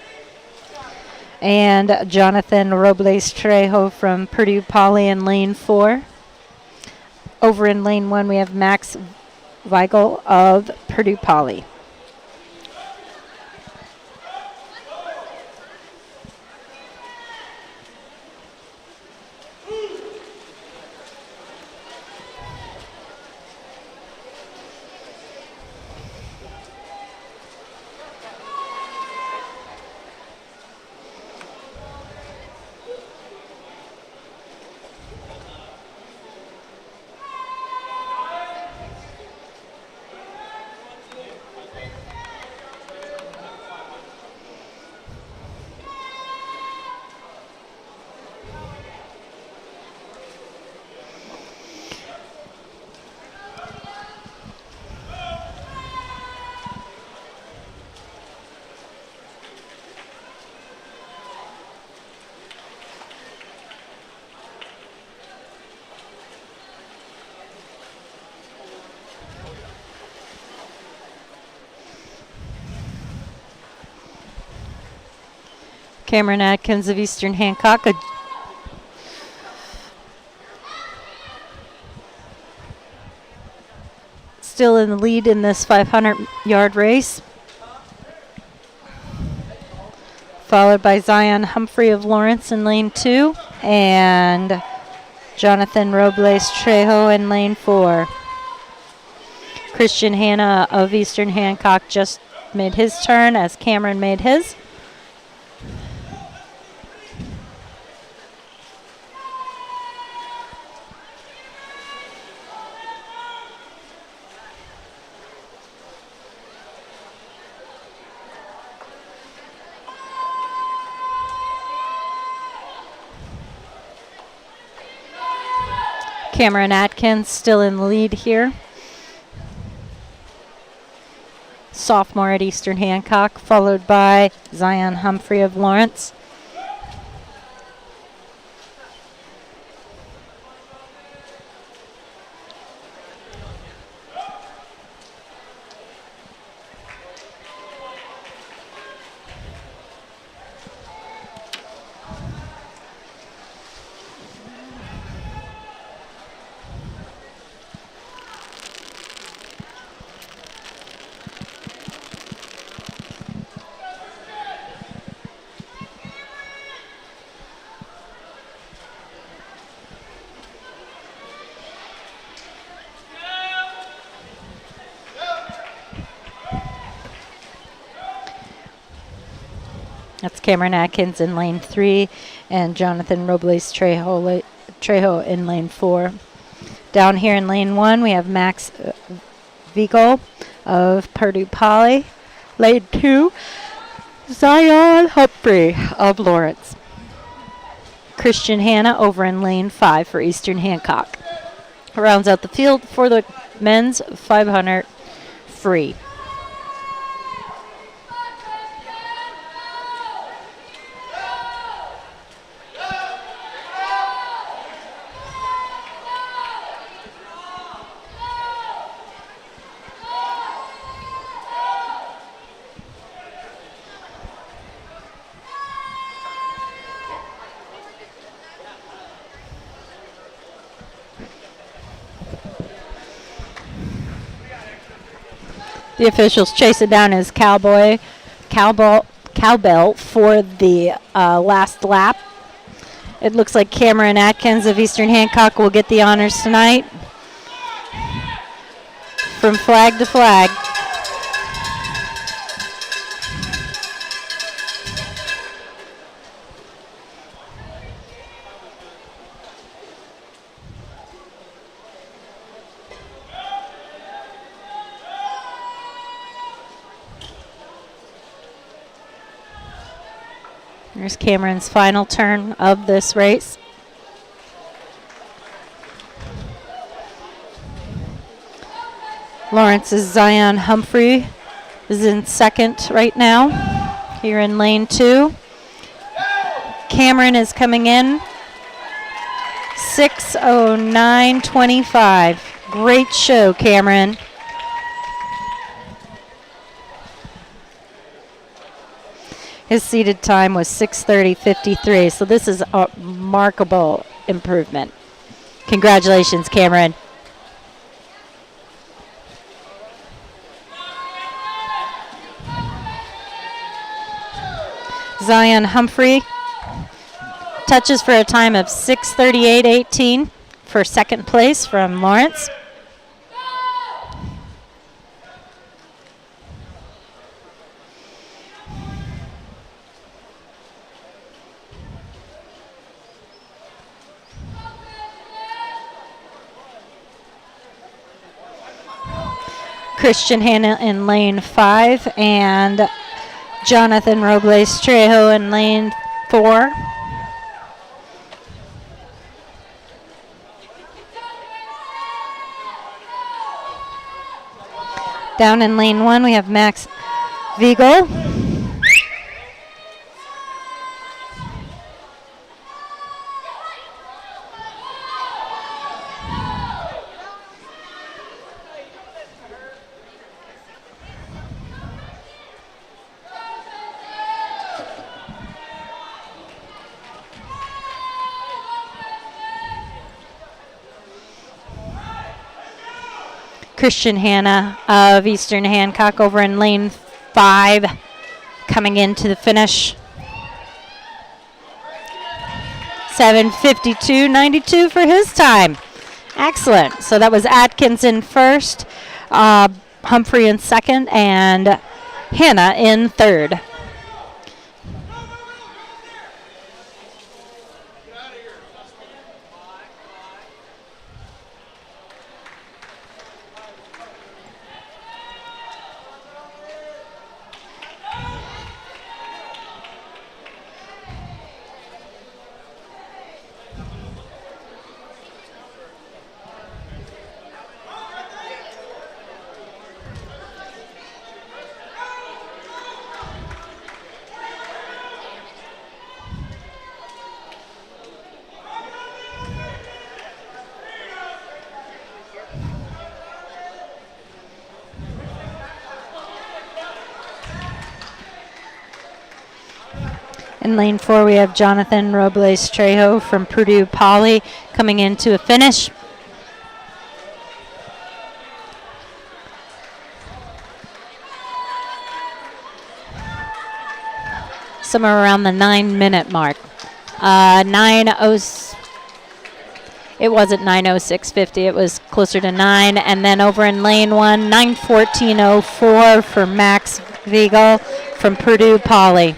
And Jonathan Robles Trejo from Purdue Poly in lane 4. Over in lane 1, we have Max Weigel of Purdue Poly. Cameron Atkins of Eastern Hancock still in the lead in this 500-yard race, followed by Zion Humphrey of Lawrence in lane 2 and Jonathan Robles Trejo in lane 4. Christian Hanna of Eastern Hancock just made his turn as Cameron made his. Cameron Atkins still in the lead here. Sophomore at Eastern Hancock, followed by Zion Humphrey of Lawrence. That's Cameron Atkins in lane 3 and Jonathan Robles Trejo in lane 4. Down here in lane 1, we have Max Vigo of Purdue Poly. Lane 2, Zion Humphrey of Lawrence. Christian Hanna over in lane 5 for Eastern Hancock. Rounds out the field for the men's 500 free. The officials chase it down as cowbell for the last lap. It looks like Cameron Atkins of Eastern Hancock will get the honors tonight. From flag to flag. There's Cameron's final turn of this race. Lawrence's Zion Humphrey is in second right now, here in lane 2. Cameron is coming in 6:09.25. Great show, Cameron. His seated time was 6:30.53, so this is a remarkable improvement. Congratulations, Cameron. Zion Humphrey touches for a time of 6:38.18 for second place from Lawrence. Christian Hanna in lane 5 and Jonathan Robles Trejo in lane 4. Down in lane 1 we have Max Vigo. Christian Hanna of Eastern Hancock over in lane 5, coming into the finish. 7:52.92 for his time. Excellent. So that was Atkins in first, Humphrey in second, and Hanna in third. In lane 4, we have Jonathan Robles Trejo from Purdue Poly coming into a finish. Somewhere around the 9-minute mark. It wasn't 9:06.50, it was closer to 9. And then over in lane 1, 9:14.04 for Max Vigo from Purdue Poly.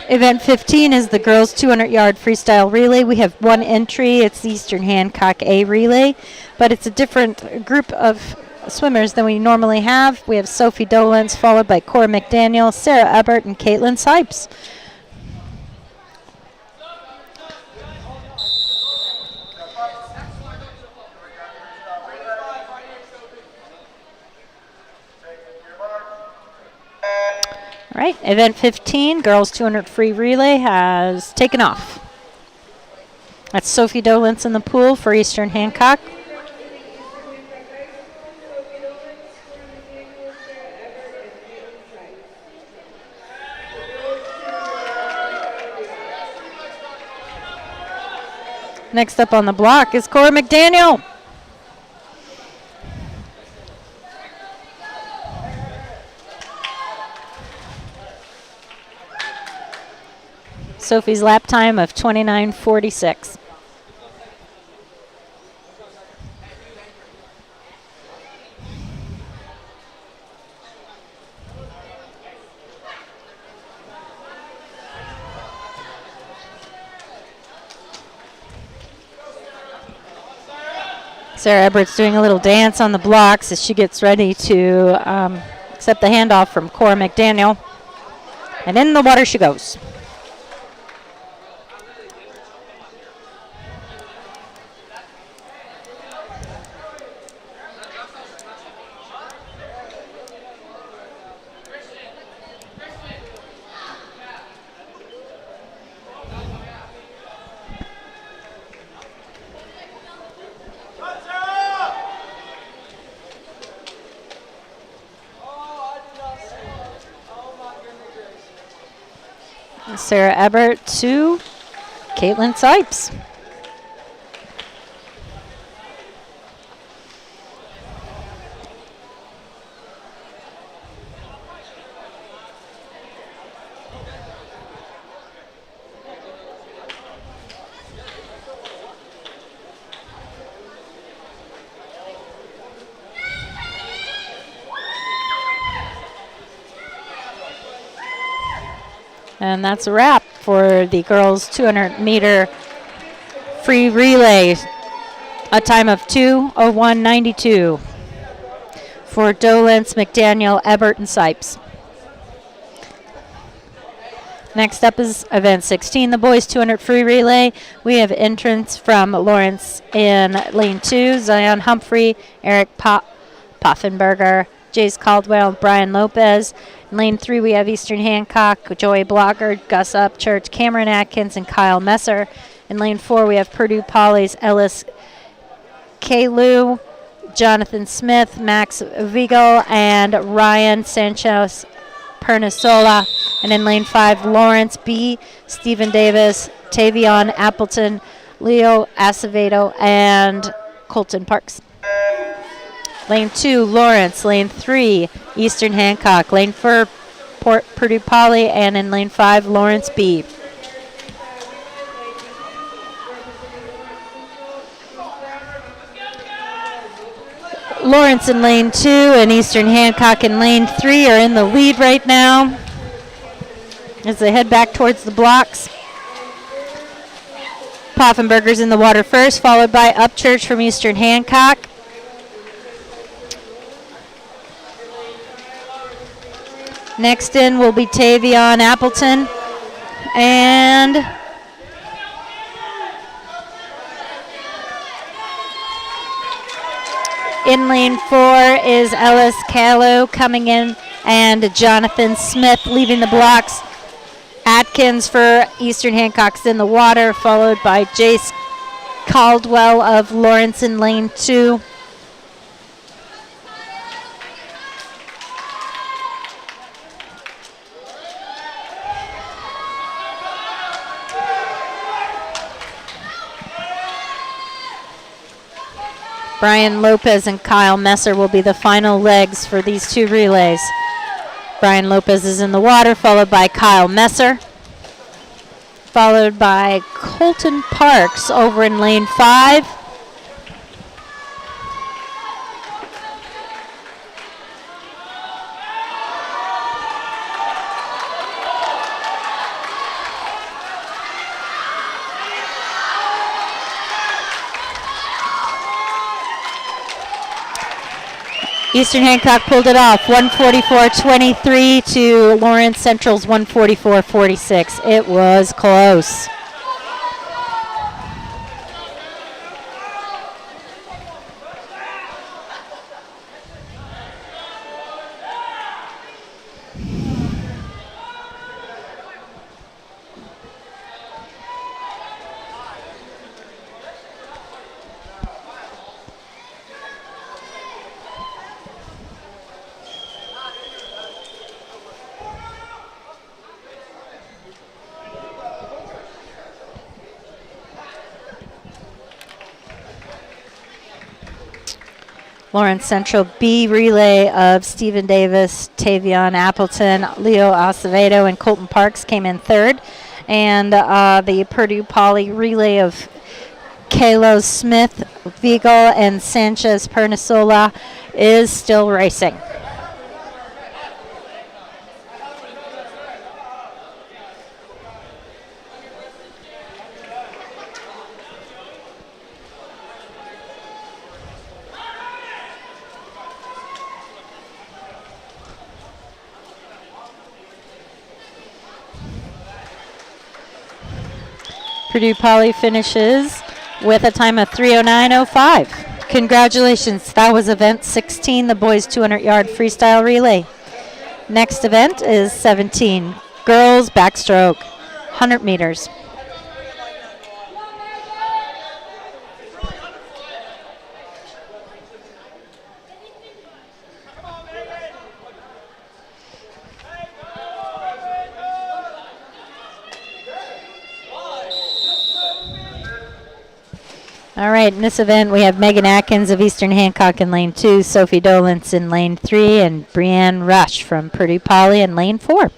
Event 15 is the girls 200-yard freestyle relay. We have one entry. It's the Eastern Hancock A relay, but it's a different group of swimmers than we normally have. We have Sophie Dolence, followed by Cora McDaniel, Sarah Ebert, and Caitlin Sipes. All right, event 15, girls 200 free relay has taken off. That's Sophie Dolence in the pool for Eastern Hancock. Next up on the block is Cora McDaniel. Sophie's lap time of 29:46. Sarah Ebert's doing a little dance on the blocks as she gets ready to accept the handoff from Cora McDaniel. And in the water she goes. Sarah Ebert to Caitlin Sipes. And that's a wrap for the girls' 200-meter free relay. A time of 2:01.92 for Dolence, McDaniel, Ebert, and Sipes. Next up is event 16, the boys' 200 free relay. We have entrants from Lawrence in lane 2, Zion Humphrey, Eric Poffenberger, Jace Caldwell, Brian Lopez. In lane 3, we have Eastern Hancock, Joey Blocker, Gus Upchurch, Cameron Atkins, and Kyle Messer. In lane 4, we have Purdue Poly's Ellis Kalu, Jonathan Smith, Max Vigo, and Ryan Sanchez Pernisola. And in lane 5, Lawrence B, Stephen Davis, Tavion Appleton, Leo Acevedo, and Colton Parks. Lane 2, Lawrence. Lane 3, Eastern Hancock. Lane 4, Purdue Poly. And in lane 5, Lawrence B. Lawrence in lane 2 and Eastern Hancock in lane 3 are in the lead right now as they head back towards the blocks. Poffenberger's in the water first, followed by Upchurch from Eastern Hancock. Next in will be Tavion Appleton. And in lane 4 is Ellis Callow coming in, and Jonathan Smith leaving the blocks. Atkins for Eastern Hancock's in the water, followed by Jace Caldwell of Lawrence in lane 2. Brian Lopez and Kyle Messer will be the final legs for these two relays. Brian Lopez is in the water, followed by Kyle Messer, followed by Colton Parks over in lane 5. Eastern Hancock pulled it off, 144.23 to Lawrence Central's 144.46. It was close. Lawrence Central B relay of Stephen Davis, Tavion Appleton, Leo Acevedo, and Colton Parks came in third. And the Purdue Poly relay of Kalo Smith, Vigal, and Sanchez Pernisola is still racing. Purdue Poly finishes with a time of 3:09.05. Congratulations, that was event 16, the boys 200-yard freestyle relay. Next event is 17, girls backstroke, 100 meters. All right, in this event, we have Megan Atkins of Eastern Hancock in lane 2, Sophie Dolence in lane 3, and Brianne Rush from Purdue Poly in lane 4.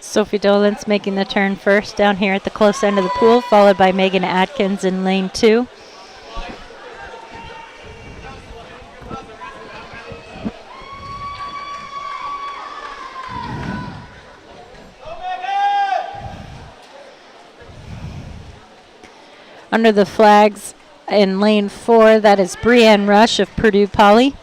Sophie Dolence making the turn first down here at the close end of the pool, followed by Megan Atkins in lane 2. Under the flags in lane 4, that is Brianne Rush of Purdue Poly.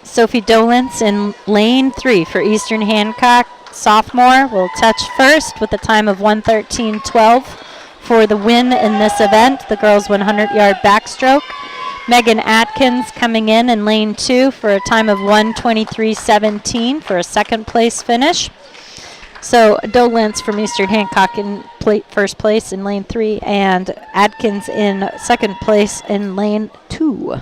Sophie Dolence in lane 3 for Eastern Hancock, sophomore, will touch first with a time of 1:13.12 for the win in this event, the girls 100-yard backstroke. Megan Atkins coming in lane 2 for a time of 1:23.17 for a second place finish. So Dolence from Eastern Hancock in first place in lane 3 and Atkins in second place in lane 2.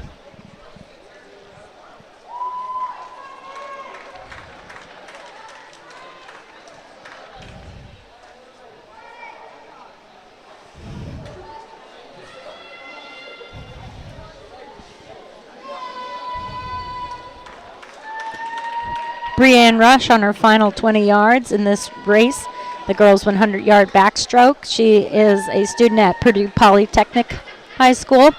Brianne Rush on her final 20 yards in this race, the girls 100-yard backstroke. She is a student at Purdue Polytechnic High School.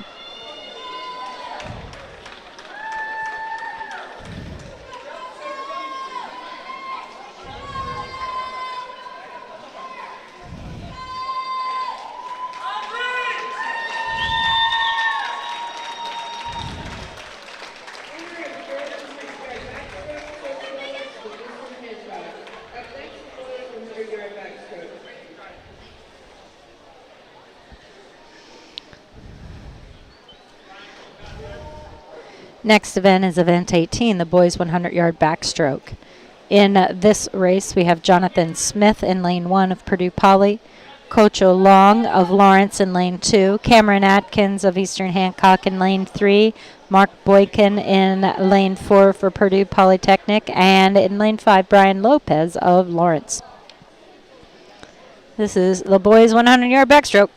Next event is event 18, the boys 100-yard backstroke. In this race, we have Jonathan Smith in lane 1 of Purdue Poly, Kocho Long of Lawrence in lane 2, Cameron Atkins of Eastern Hancock in lane 3, Mark Boykin in lane 4 for Purdue Polytechnic, and in lane 5, Brian Lopez of Lawrence. This is the boys 100-yard backstroke.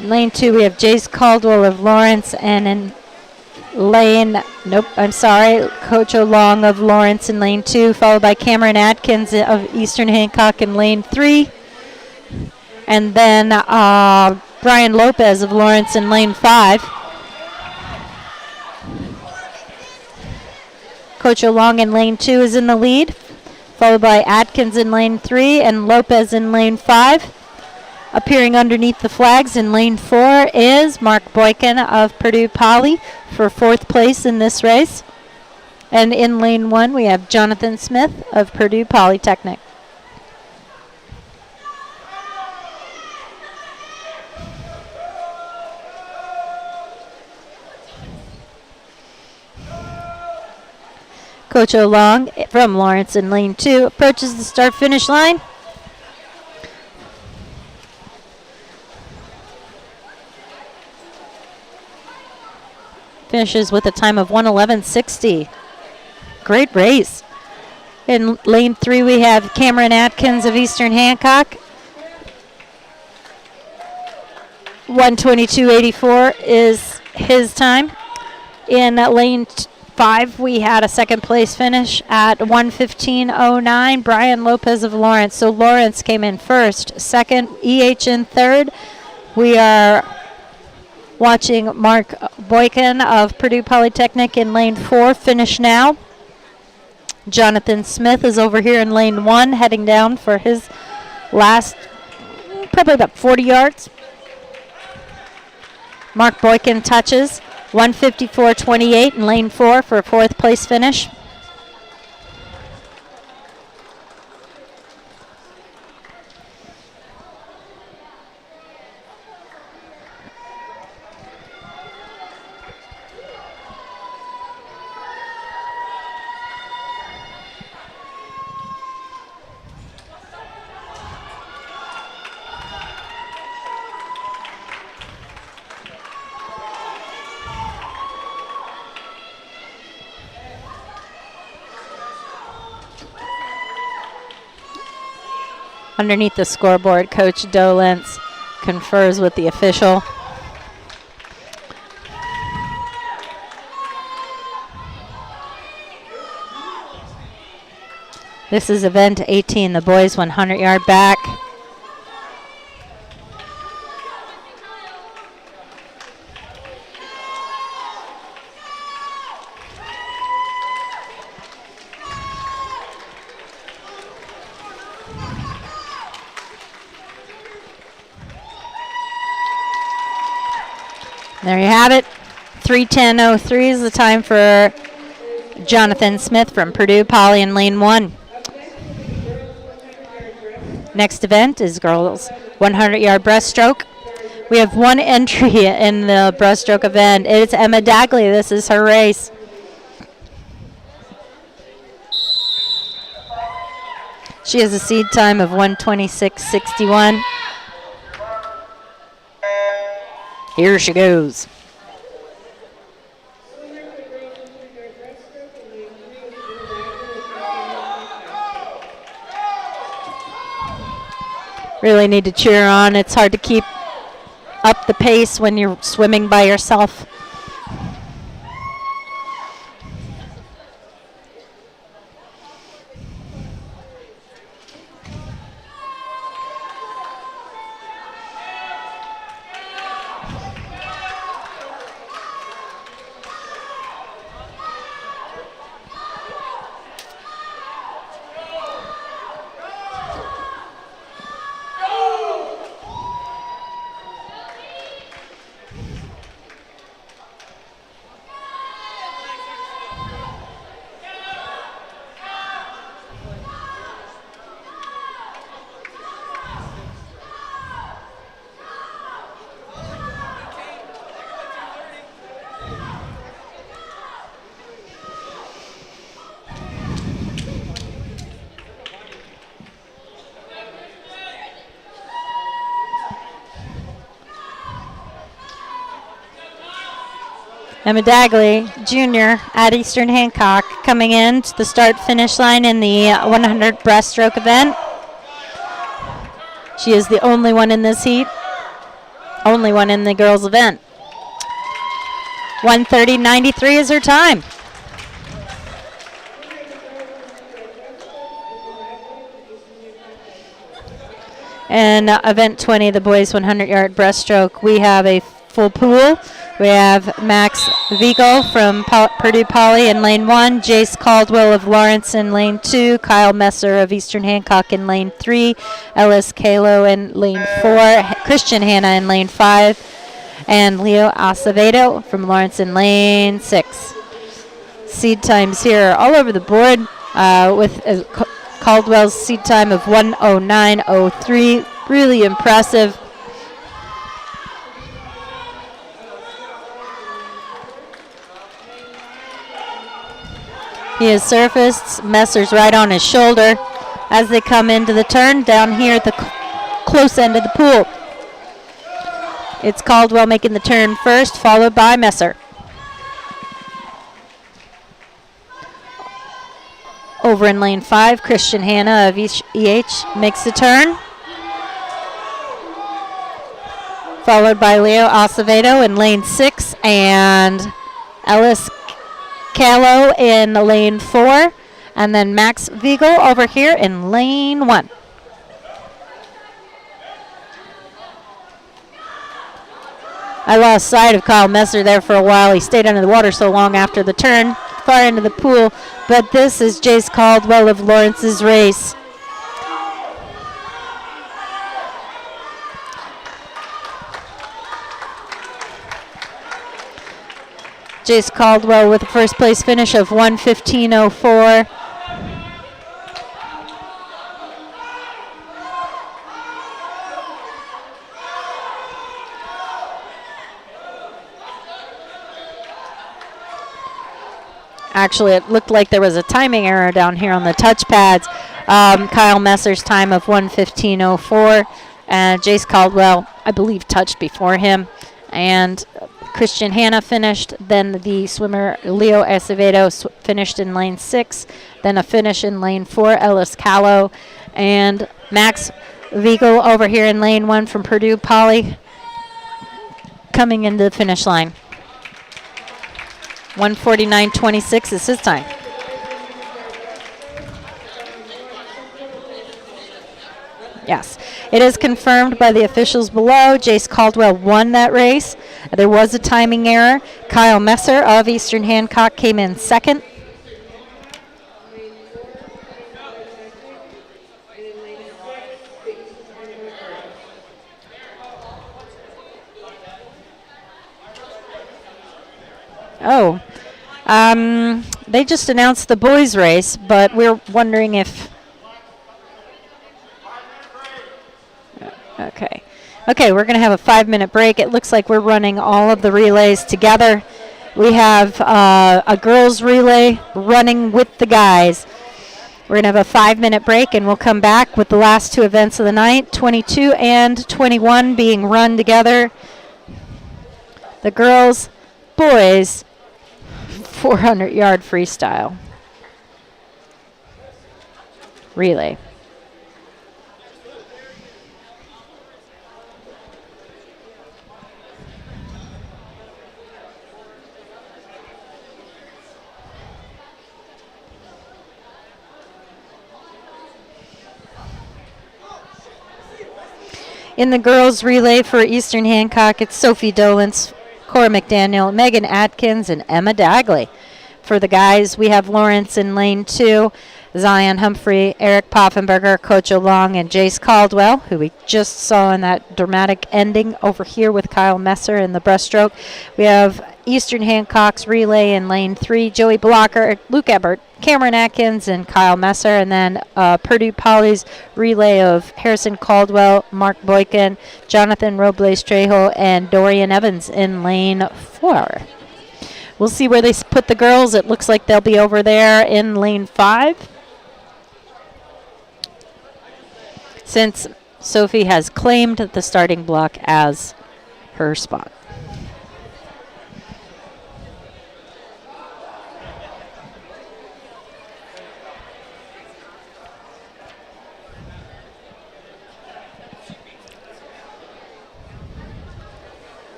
In lane 2, we have Jace Caldwell of Lawrence, and in Kocho Long of Lawrence in lane 2, followed by Cameron Atkins of Eastern Hancock in lane 3, and then Brian Lopez of Lawrence in lane 5. Coach O'Long in lane 2 is in the lead, followed by Atkins in lane 3 and Lopez in lane 5. Appearing underneath the flags in lane 4 is Mark Boykin of Purdue Poly for 4th place in this race. And in lane 1 we have Jonathan Smith of Purdue Polytechnic. Coach O'Long from Lawrence in lane 2 approaches the start-finish line. Finishes with a time of 1:11.60. Great race. In lane 3 we have Cameron Atkins of Eastern Hancock. 1:22.84 is his time. In lane 5 we had a second place finish at 1:15.09. Brian Lopez of Lawrence. So Lawrence came in first. Second, EH in third. We are watching Mark Boykin of Purdue Polytechnic in lane 4 finish now. Jonathan Smith is over here in lane 1 heading down for his last probably about 40 yards. Mark Boykin touches 1:54.28 in lane 4 for a 4th place finish. Underneath the scoreboard, Coach Dolentz confers with the official. This is event 18, the boys 100-yard back. There you have it. 3:10.03 is the time for Jonathan Smith from Purdue Poly in lane 1. Next event is girls 100-yard breaststroke. We have one entry in the breaststroke event. It's Emma Dagley. This is her race. She has a seed time of 1:26.61. Here she goes. Really need to cheer on. It's hard to keep up the pace when you're swimming by yourself. Emma Dagley, junior at Eastern Hancock, coming in to the start-finish line in the 100 breaststroke event. She is the only one in this heat, only one in the girls' event. 1:30.93 is her time. And event 20, the boys 100-yard breaststroke, we have a full pool. We have Max Vigo from Purdue Poly in lane 1, Jace Caldwell of Lawrence in lane 2, Kyle Messer of Eastern Hancock in lane 3, Ellis Kalo in lane 4, Christian Hanna in lane 5, and Leo Acevedo from Lawrence in lane 6. Seed times here all over the board with Caldwell's seed time of 1:09:03. Really impressive. He has surfaced. Messer's right on his shoulder as they come into the turn down here at the close end of the pool. It's Caldwell making the turn first, followed by Messer. Over in lane 5, Christian Hanna of EH makes the turn, followed by Leo Acevedo in lane 6 and Ellis Calo in lane 4, and then Max Vigo over here in lane 1. I lost sight of Kyle Messer there for a while. He stayed under the water so long after the turn, far into the pool, but this is Jace Caldwell of Lawrence's race. Jace Caldwell with a first place finish of 1:15:04. Actually, it looked like there was a timing error down here on the touch pads. Kyle Messer's time of 1:15:04. And Jace Caldwell, I believe, touched before him. And Christian Hanna finished. Then the swimmer Leo Acevedo finished in lane 6. Then a finish in lane 4, Ellis Calo. And Max Vigo over here in lane 1 from Purdue Poly coming into the finish line. 1:49:26 is his time. Yes, it is confirmed by the officials below. Jace Caldwell won that race. There was a timing error. Kyle Messer of Eastern Hancock came in second. Oh, they just announced the boys' race, but we're wondering if... Okay, we're going to have a 5-minute break. It looks like we're running all of the relays together. We have a girls' relay running with the guys. We're going to have a 5-minute break, and we'll come back with the last two events of the night, 22 and 21 being run together. The girls, boys, 400-yard freestyle relay. In the girls' relay for Eastern Hancock, it's Sophie Dolence, Cora McDaniel, Megan Atkins, and Emma Dagley. For the guys, we have Lawrence in lane 2, Zion Humphrey, Eric Poffenberger, Coach Long, and Jace Caldwell, who we just saw in that dramatic ending over here with Kyle Messer in the breaststroke. We have Eastern Hancock's relay in lane 3, Joey Blocker, Luke Ebert, Cameron Atkins, and Kyle Messer. And then Purdue Poly's relay of Harrison Caldwell, Mark Boykin, Jonathan Robles Trejo, and Dorian Evans in lane 4. We'll see where they put the girls. It looks like they'll be over there in lane 5. Since Sophie has claimed the starting block as her spot.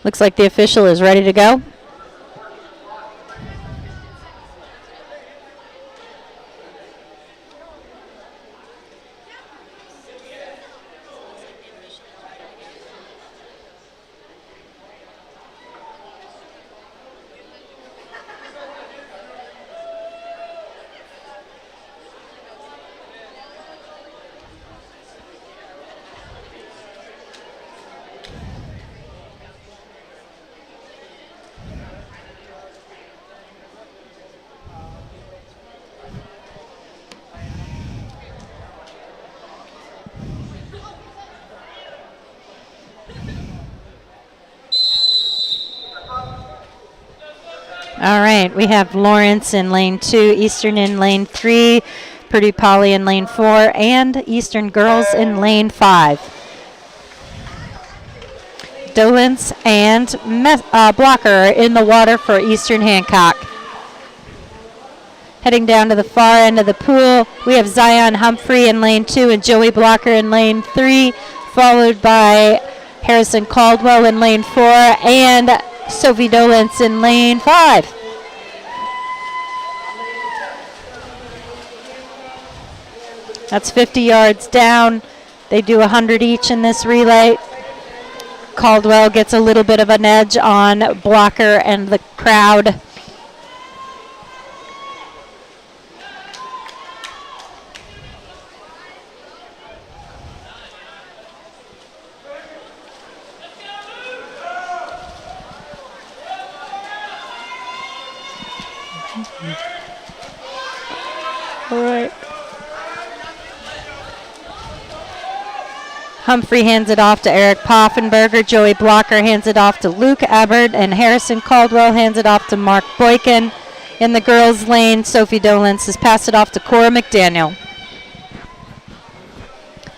Looks like the official is ready to go. All right, we have Lawrence in lane 2, Eastern in lane 3, Purdue Poly in lane 4, and Eastern Girls in lane 5. Dolence and Blocker in the water for Eastern Hancock. Heading down to the far end of the pool, we have Zion Humphrey in lane 2 and Joey Blocker in lane 3, followed by Harrison Caldwell in lane 4 and Sophie Dolence in lane 5. That's 50 yards down. They do 100 each in this relay. Caldwell gets a little bit of an edge on Blocker and the crowd. All right. Humphrey hands it off to Eric Poffenberger. Joey Blocker hands it off to Luke Ebert. And Harrison Caldwell hands it off to Mark Boykin. In the girls' lane, Sophie Dolence has passed it off to Cora McDaniel.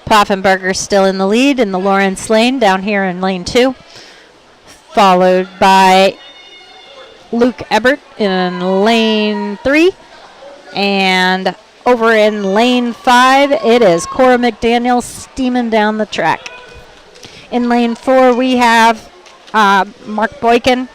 Poffenberger still in the lead in the Lawrence lane down here in lane 2. Followed by Luke Ebert in lane 3. And over in lane 5, it is Cora McDaniel steaming down the track. In lane 4, we have Mark Boykin.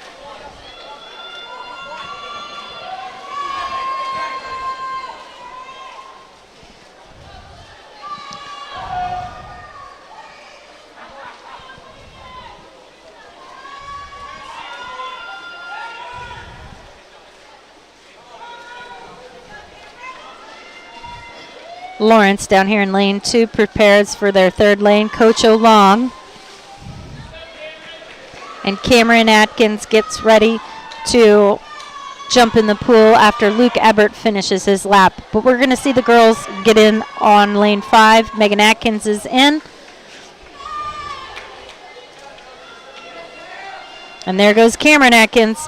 Lawrence down here in lane 2 prepares for their third lane. Coach O'Long. And Cameron Atkins gets ready to jump in the pool after Luke Ebert finishes his lap. But we're going to see the girls get in on lane 5. Megan Atkins is in. And there goes Cameron Atkins.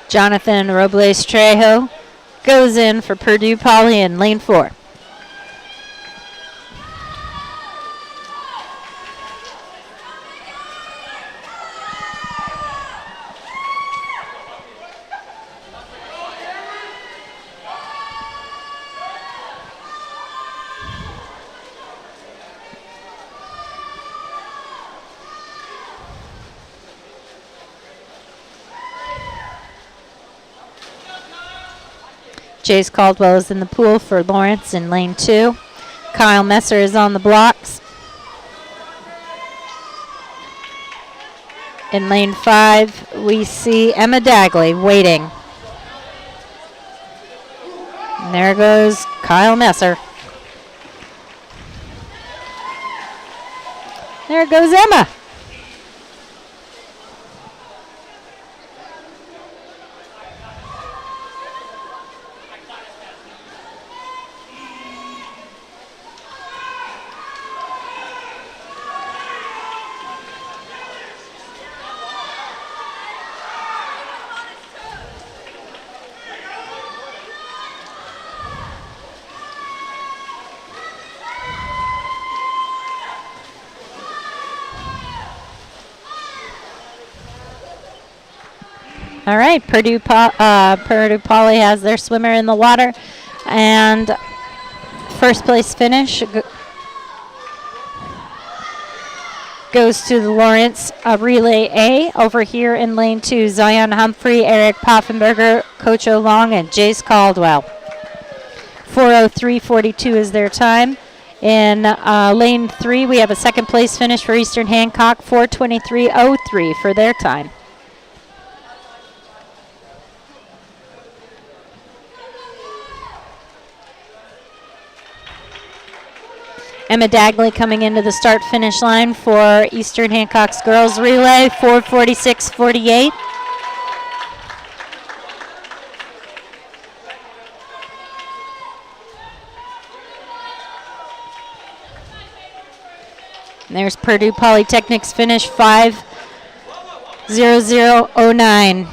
Jonathan Robles Trejo goes in for Purdue Poly in lane 4. Jace Caldwell is in the pool for Lawrence in lane 2. Kyle Messer is on the blocks. In lane 5, we see Emma Dagley waiting. And there goes Kyle Messer. There goes Emma. All right, Purdue Poly has their swimmer in the water, and first place finish goes to the Lawrence Relay A. Over here in lane 2, Zion Humphrey, Eric Poffenberger, Coach O'Long, and Jace Caldwell. 4:03.42 is their time. In lane 3, we have a second place finish for Eastern Hancock, 4:23.03 for their time. Emma Dagley coming into the start-finish line for Eastern Hancock's girls relay, 4:46.48. And there's Purdue Polytechnic's finish, 5:00.09.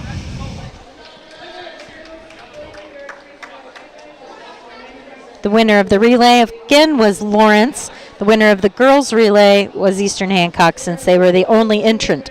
The winner of the relay, again, was Lawrence. The winner of the girls' relay was Eastern Hancock, since they were the only entrant.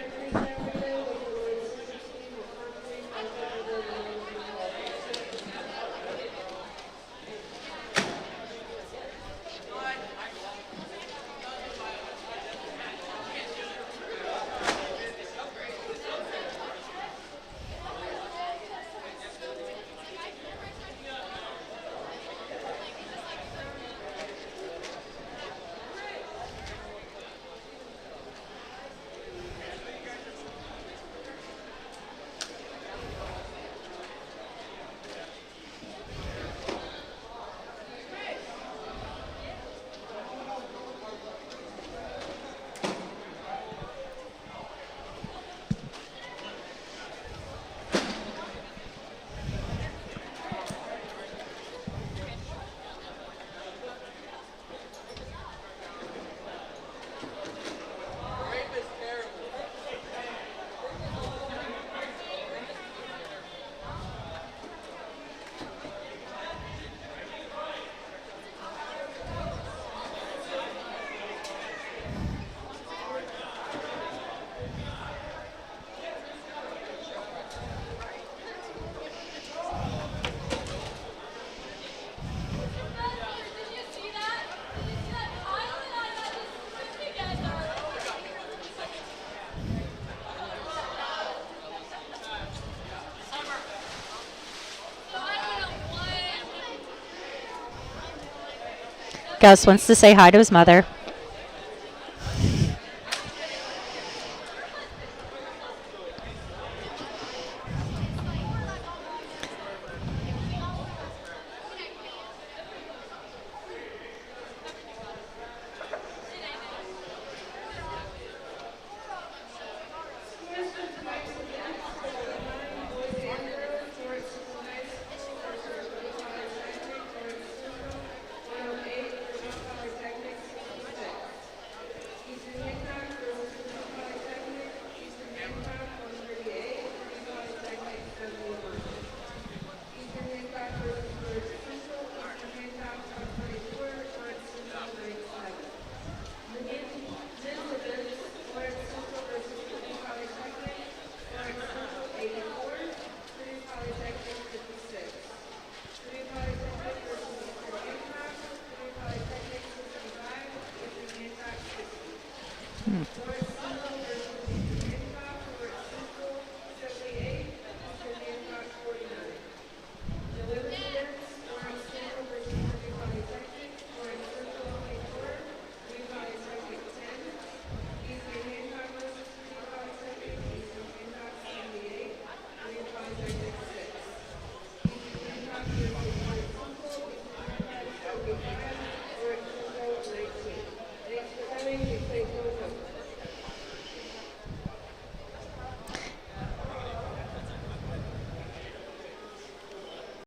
Gus wants to say hi to his mother.